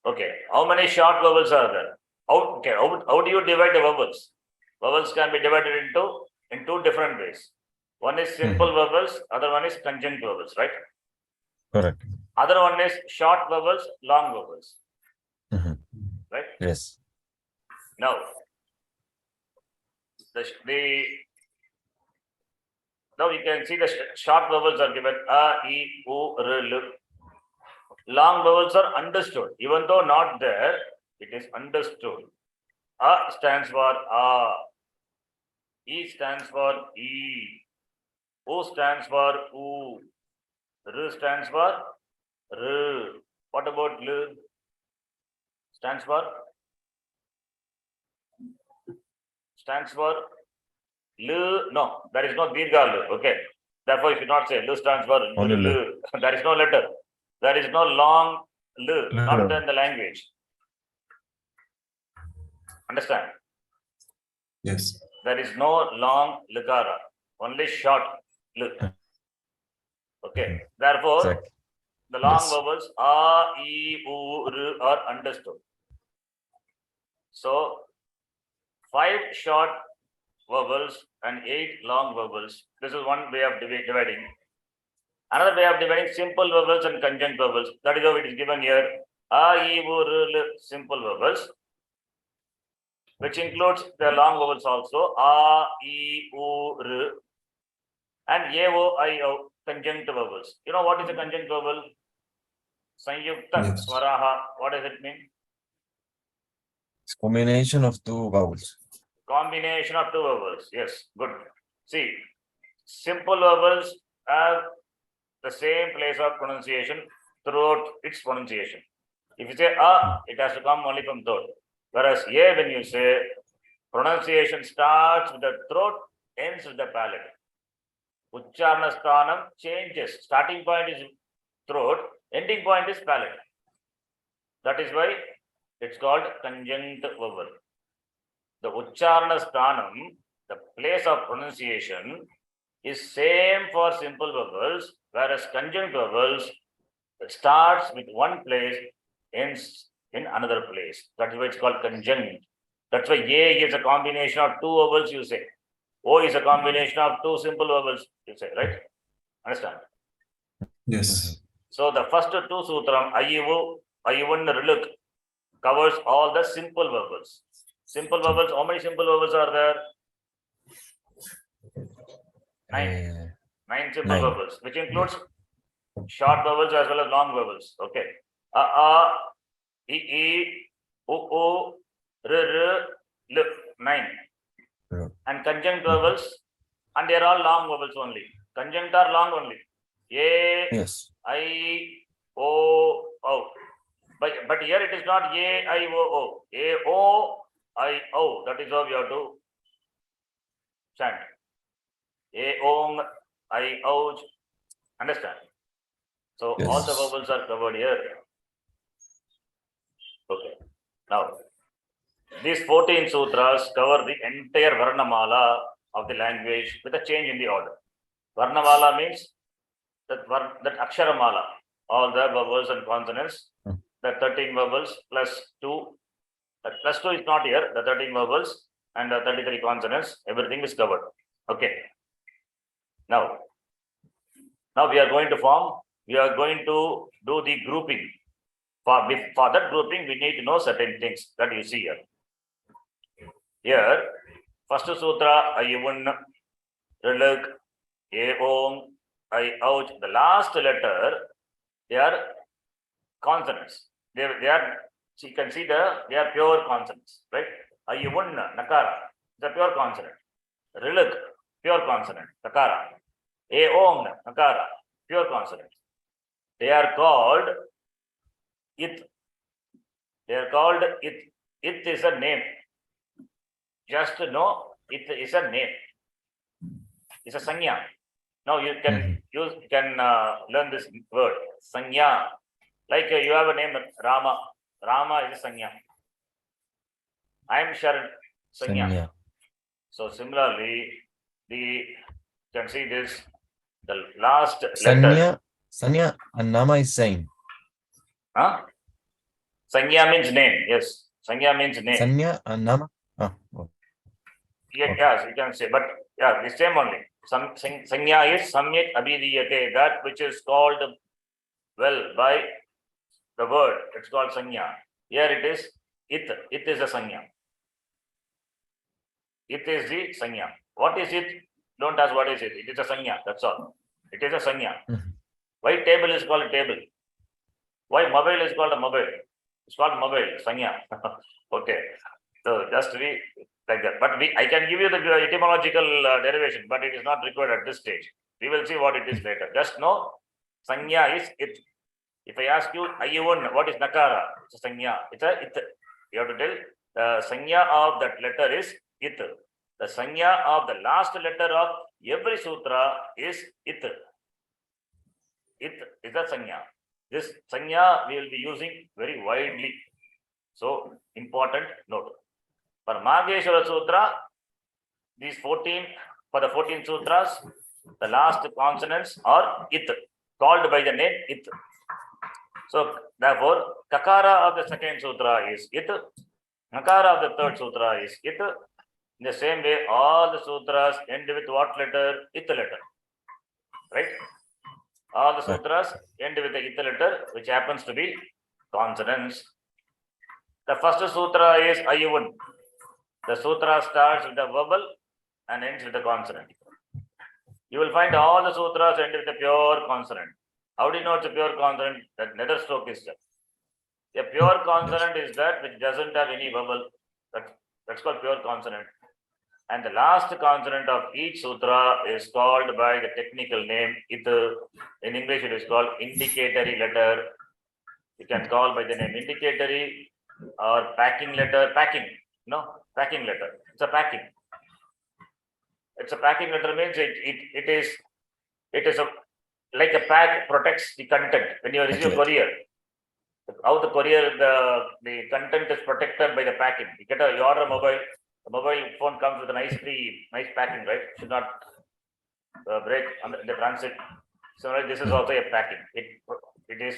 Okay. How many short vowels are there? How do you divide the vowels? Vowels can be divided in two different ways. One is simple vowels, other one is conjunct vowels, right? Correct. Other one is short vowels, long vowels. Right? Yes. Now, now you can see the short vowels are given a, e, u, r, l. Long vowels are understood, even though not there, it is understood. A stands for a, e stands for e, u stands for u, r stands for r. What about l? Stands for L. No, there is no Dirgha L. Okay. Therefore, you should not say L stands for L. There is no letter. There is no long L, not in the language. Understand? Yes. There is no long Likara, only short L. Okay. Therefore, Exactly. the long Yes. vowels A, E, U, R are understood. So, 5 short vowels and 8 long vowels. This is one way of dividing. Another way of dividing simple vowels and conjunct vowels. That is how it is given here. A, E, U, R, L, simple vowels, which includes the long vowels also. A, E, U, R, and A, O, I, O, conjunct vowels. You know what is a conjunct vowel? Sanyukta Yes. Swaraha. What does it mean? It's combination of two vowels. Combination of two vowels. Yes, good. See, simple vowels have the same place of pronunciation throughout its pronunciation. If you say a, it has to come only from throat. Whereas a, when you say, pronunciation starts with the throat, ends with the palate. Uchcharana sthanam changes. Starting point is throat, ending point is palate. That is why it's called conjunct vowel. The Uchcharana sthanam, the place of pronunciation, is same for simple vowels, whereas conjunct vowels, it starts with one place, ends in another place. That is why it's called conjunct. That's why A is a combination of two vowels, you say. O is a combination of two simple vowels, you say, right? Understand? Yes. So the first two sutram, Ayivu, Ayivun, Riluk, covers all the simple vowels. Simple vowels, how many simple vowels are there? 9. 9 simple 9. vowels, which includes short vowels as well as long vowels. Okay. A, E, U, R, L, 9. And conjunct vowels, and they are all long vowels only. Conjunct are long only. A, Yes. I, O, O. But here it is not A, I, O, O. A, O, I, O. That is how we have to chant. A, Om, I, O. Understand? So Yes. all the vowels are covered here. Okay. Now, these 14 sutras cover the entire Varnamala of the language with a change in the order. Varnamala means that Aksharamala, all the vowels and consonants, the 13 vowels plus 2. That plus 2 is not here, the 13 vowels and the 33 consonants, everything is covered. Okay. Now we are going to do the grouping. For that grouping, we need to know certain things that you see here. Here, first sutra, Ayivun, Riluk, E, Om, I, ouch. The last letter, they are consonants. They are, so you can see they are pure consonants, right? Ayuvunna, nakara, it's a pure consonant. Riluk, pure consonant, nakara. Aong, nakara, pure consonant. They are called it. They are called it. It is a name. Just to know, it is a name. It's a sanya. Now you can use, you can learn this word, sanya. Like you have a name Rama. Rama is a sanya. I am Sharan, sanya. Sanya. So similarly, you can see this, the last letter. Sanya and Nama is same. Huh? Sanya means name. Yes, sanya means name. Sanya and Nama. Oh, okay. Yeah, yes, you can say, but yeah, the same only. Sanya is samyak abhidiyate, that which is called well by the word. It's called sanya. Here it is it. It is a sanya. It is the sanya. What is it? Don't ask what is it. It is a sanya. That's all. It is a sanya. Why table is called a table? Why mobile is called a mobile? It's called mobile, sanya. Okay. So just to be like that. But I can give you the etymological derivation, but it is not required at this stage. We will see what it is later. Just know, sanya is it. If I ask you, ayuvun, what is nakara? It's a sanya. It's a it. You have to tell the sanya of that letter is it. The sanya of the last letter of every sutra is it. It is a sanya. This sanya we will be using very widely. So, important note. For Maheshwara Sutra, these 14, for the 14 sutras, the last consonants are it, called by the name it. So, therefore, kakara of the second sutra is it, nakara of the third sutra is it. In the same way, all the sutras end with what letter? It letter. Right? All the sutras end with the it letter, which happens to be consonants. The first sutra is Ayuvun. The sutra starts with a vowel and ends with a consonant. You will find all the sutras end with a pure consonant. How do you know it's a pure consonant? That nether stroke is there. A pure consonant is that which doesn't have any vowel. That's called pure consonant. And the last consonant of each sutra is called by the technical name it. In English, it is called indicatory letter. You can call by the name indicatory or packing letter. Packing. No, packing letter. It's a packing. It's a packing letter means it is a like a pack protects the content when you receive a courier. How the courier the content is protected by the packing. You get you order a mobile. The mobile phone comes with a nice packing, right? Should not break on the transit. So this is also a packing. It is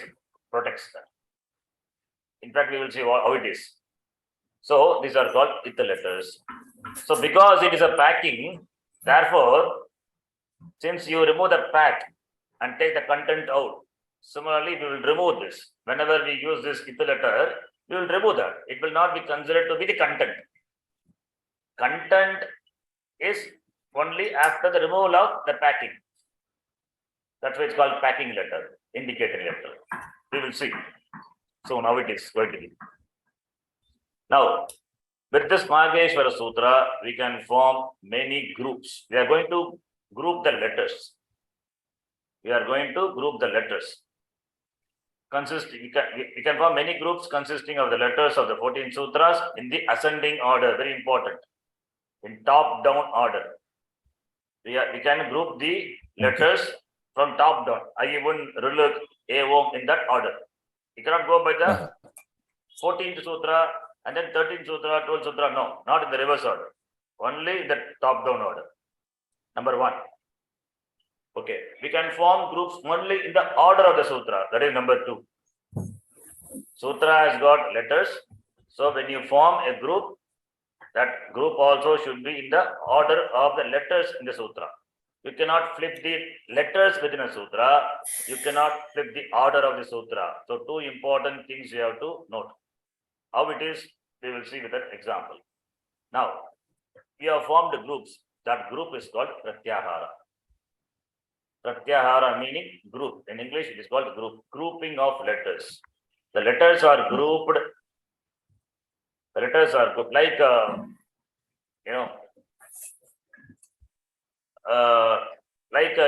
protects that. In fact, we will see how it is. So these are called it letters. So because it is a packing, therefore, since you remove the pack and take the content out, similarly we will remove this. Whenever we use this it letter, we will remove that. It will not be considered to be the content. Content is only after the removal of the packing. That's why it's called packing letter, indicatory letter. We will see. So now it is going to be. Now, with this Maheshwara Sutra, we can form many groups. We are going to group the letters. We are going to group the letters. We can form many groups consisting of the letters of the 14 sutras in the ascending order, very important. In top-down order. We can group the letters from top down. Ayuvun, Riluk, Avom in that order. You cannot go by the 14th sutra and then 13th sutra, 12th sutra. No, not in the reverse order. Only in the top-down order. Number 1. Okay. We can form groups only in the order of the sutra. That is number 2. Sutra has got letters. So when you form a group, that group also should be in the order of the letters in the sutra. You cannot flip the letters within a sutra. You cannot flip the order of the sutra. So 2 important things you have to note. How it is, we will see with an example. Now, we have formed groups. That group is called Pratyahara. Pratyahara meaning group. In English, it is called group. Grouping of letters. The letters are grouped. The letters are grouped like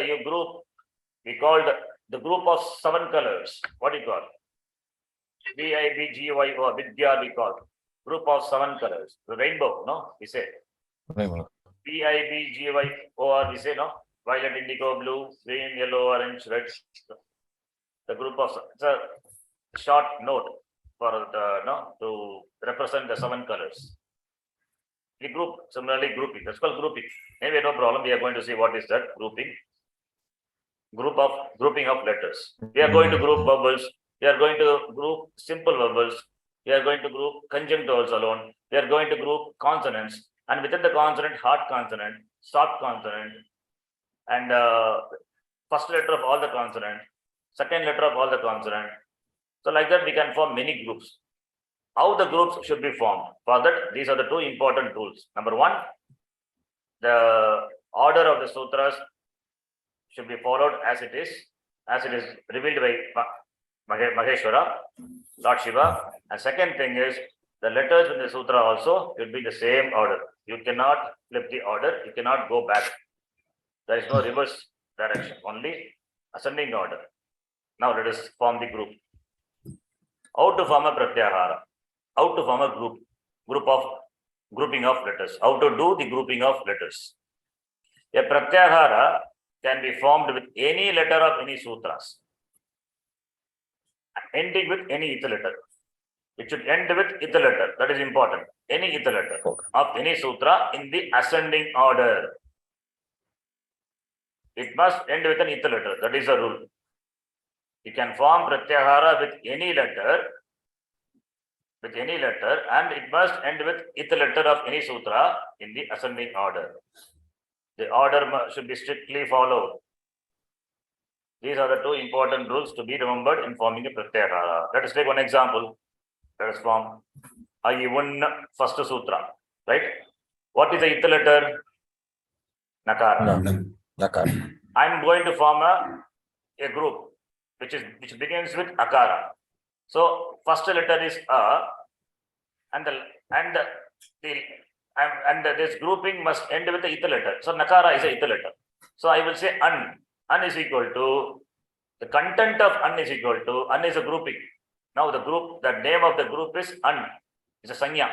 you group. We called the group of 7 colors. What do you call? Bibgyo, Vidya we call. Group of 7 colors. The rainbow, no? We say. Rainbow. Bibgyo, we say, no? Violet, indigo, blue, green, yellow, orange, red. The group of, it's a short note for to represent the 7 colors. We group, similarly grouping. That's called grouping. Anyway, no problem. We are going to see what is that grouping. Grouping of letters. We are going to group vowels. We are going to group simple vowels. We are going to group conjunct vowels alone. We are going to group consonants. And within the consonant, hard consonant, soft consonant, and first letter of all the consonant, second letter of all the consonant. So like that, we can form many groups. How the groups should be formed? For that, these are the 2 important rules. Number 1, the order of the sutras should be followed as it is revealed by Maheshwara, Lord Shiva. And second thing is, the letters in the sutra also should be the same order. You cannot flip the order. You cannot go back. There is no reverse direction, only ascending order. Now let us form the group. How to form a pratyahara? How to form a grouping of letters? How to do the grouping of letters? A pratyahara can be formed with any letter of any sutras, ending with any ith letter. It should end with ith letter. That is important. Any ith letter of any sutra in the ascending order. It must end with an ith letter. That is the rule. You can form pratyahara with any letter, and it must end with ith letter of any sutra in the ascending order. The order should be strictly followed. These are the 2 important rules to be remembered in forming a pratyahara. Let us take one example. Let us form Ayivun first sutra. Right? What is the ith letter? Nakara. No. Nakara. I am going to form a group which begins with Akara. So first letter is A, and this grouping must end with the ith letter. So Nakara is a ith letter. So I will say An. An is equal to, the content of An is equal to, An is a grouping. Now the name of the group is An. It's a Sanya.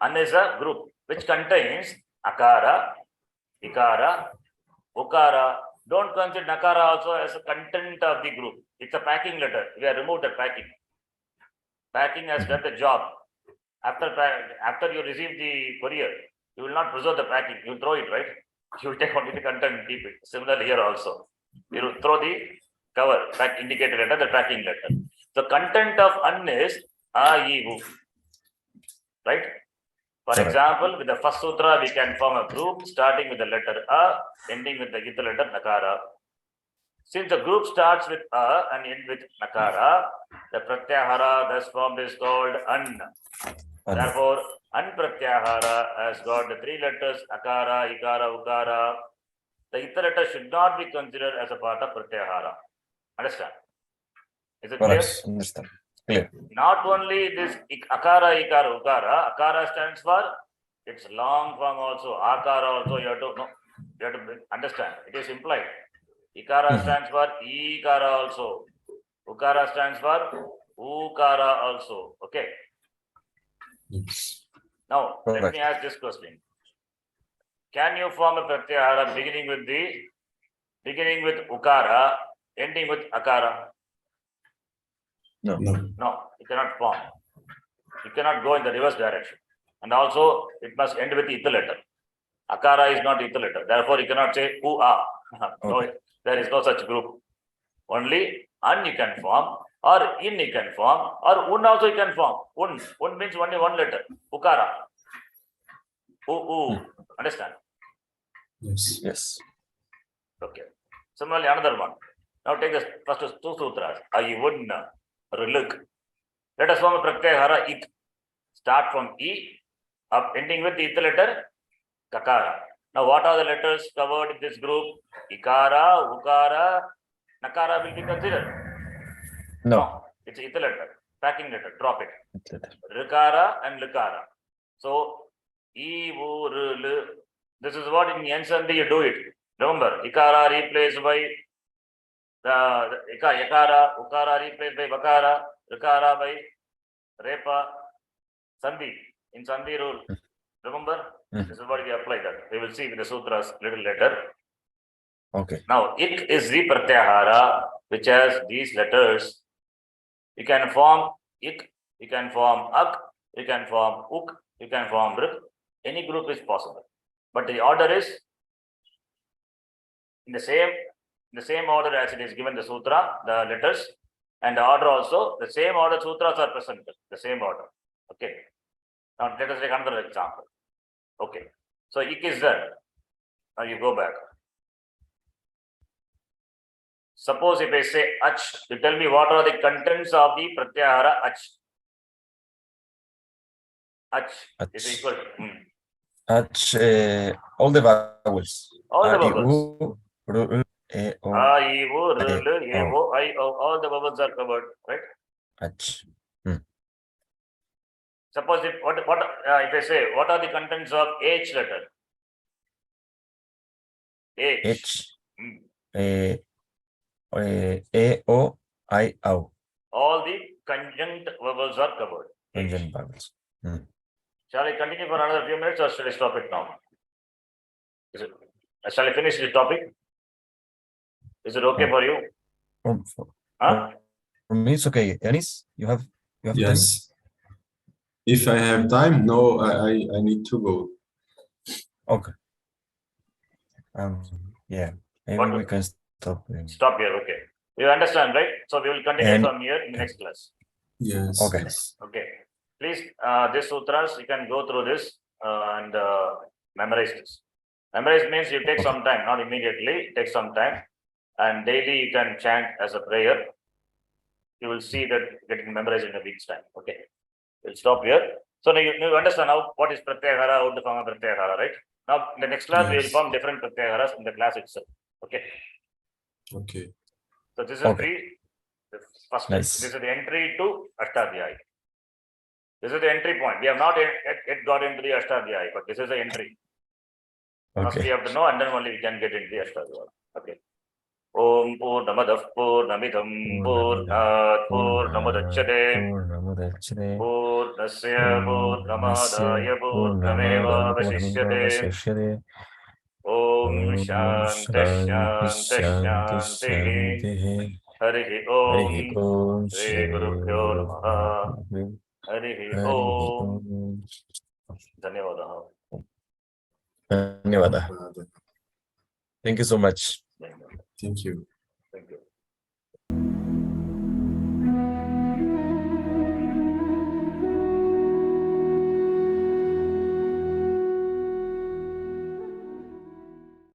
An is a group which contains Akara, Ikara, Ukara. Don't consider Nakara also as a content of the group. It's a packing letter. We have removed the packing. Packing has done the job. After you receive the courier, you will not preserve the packing. You will throw it, right? You will take only the content and keep it. Similarly here also. You will throw the cover, indicator letter, the packing letter. The content of An is A, I, U. Right? For example, with the first sutra, we can form a group starting with the letter A, ending with the ith letter Nakara. Since the group starts with A and ends with Nakara, the pratyahara thus formed is called An. Therefore, An pratyahara has got the 3 letters Akara, Ikara, Ukara. The ith letter should not be considered as a part of pratyahara. Understand? Is it clear? Understand. Clear. Not only this Akara, Ikara, Ukara, Akara stands for its long form also, Akara also, you have to understand. It is implied. Ikara stands for Ikara also. Ukara stands for Ukara also. Okay. Yes. Now, let me ask this question. Can you form a pratyahara beginning with Ukara, ending with Akara? No. No, you cannot form. You cannot go in the reverse direction. And also, it must end with ith letter. Akara is not ith letter. Therefore, you cannot say U-A. No, there is no such group. Only An you can form, or In you can form, or Un also you can form. Un means only 1 letter. Ukara. U. Understand? Yes. Okay. Similarly, another one. Now take the first 2 sutras. Ayivun, Riluk. Let us form a pratyahara It. Start from E, up ending with the ith letter Kakara. Now, what are the letters covered in this group? Ikara, Ukara, Nakara will be considered. No. It's a letter, packing letter, drop it. It's letter. Rikara and Likara. So, E, U, R, L. This is what in Yansandi you do it. Remember, Ikara replaced by the Yakara, Ukara replaced by Vakara, Rikara by Repa, Sandhi. In Sandhi rule. Remember? This is what we apply that. We will see with the sutras little later. Okay. Now, Ik is the Pratyahara, which has these letters. You can form Ik, you can form Ak, you can form Uk, you can form Rik. Any group is possible. But the order is in the same order as it is given the sutra, the letters, and the order also, the same order sutras are presented, the same order. Okay. Now let us take another example. Okay. So Ik is there. Now you go back. Suppose if I say Ach, you tell me what are the contents of the Pratyahara Ach. Ach is equal to All the vowels. all the A, I, vowels. U, R, U, E, O, A, I, U, R, L, E, O, I, O, all the vowels are covered, right? H. Suppose if if I say what are the contents of H letter? H. H. E, O, I, O. All the conjunct vowels are covered. H. Conjunct vowels. Shall I continue for another few minutes or shall I stop it now? Shall I finish the topic? Is it okay for you? Huh? For me, it's okay. Yanis, you have time? Yes. If I have time, no, I need to go. Okay. Yeah. Maybe we can stop. Stop here. Okay. You understand, right? So we will continue from here in the next class. Yes. Okay. Yes. Okay. Please, this sutras, you can go through this and memorize this. Memorize means you take some time, not immediately, take some time. And daily you can chant as a prayer. You will see that getting memorized in a week's time. Okay. We'll stop here. So now you understand now what is Pratyahara, how to form a Pratyahara, right? Now in the next class, we will form different Pratyaharas in the class itself. Okay. Okay. So this is the first. Nice. This is the entry to Ashtadhyayi. This is the entry point. We have not yet got into the Ashtadhyayi, but this is the entry. First we have to know, and then only we can get into the Ashtadhyayi. Okay. Om Purnamadav Purnamidam Purnat Purnamudachyate Purnasya Purnamadaya Purnameva Vasishyate Om Shanti Shanti Shanti Harihi Om Shri Gurubhyo Namaha Harihi Om Dhanyavadaha. Dhanyavada. Thank you so much. Thank you.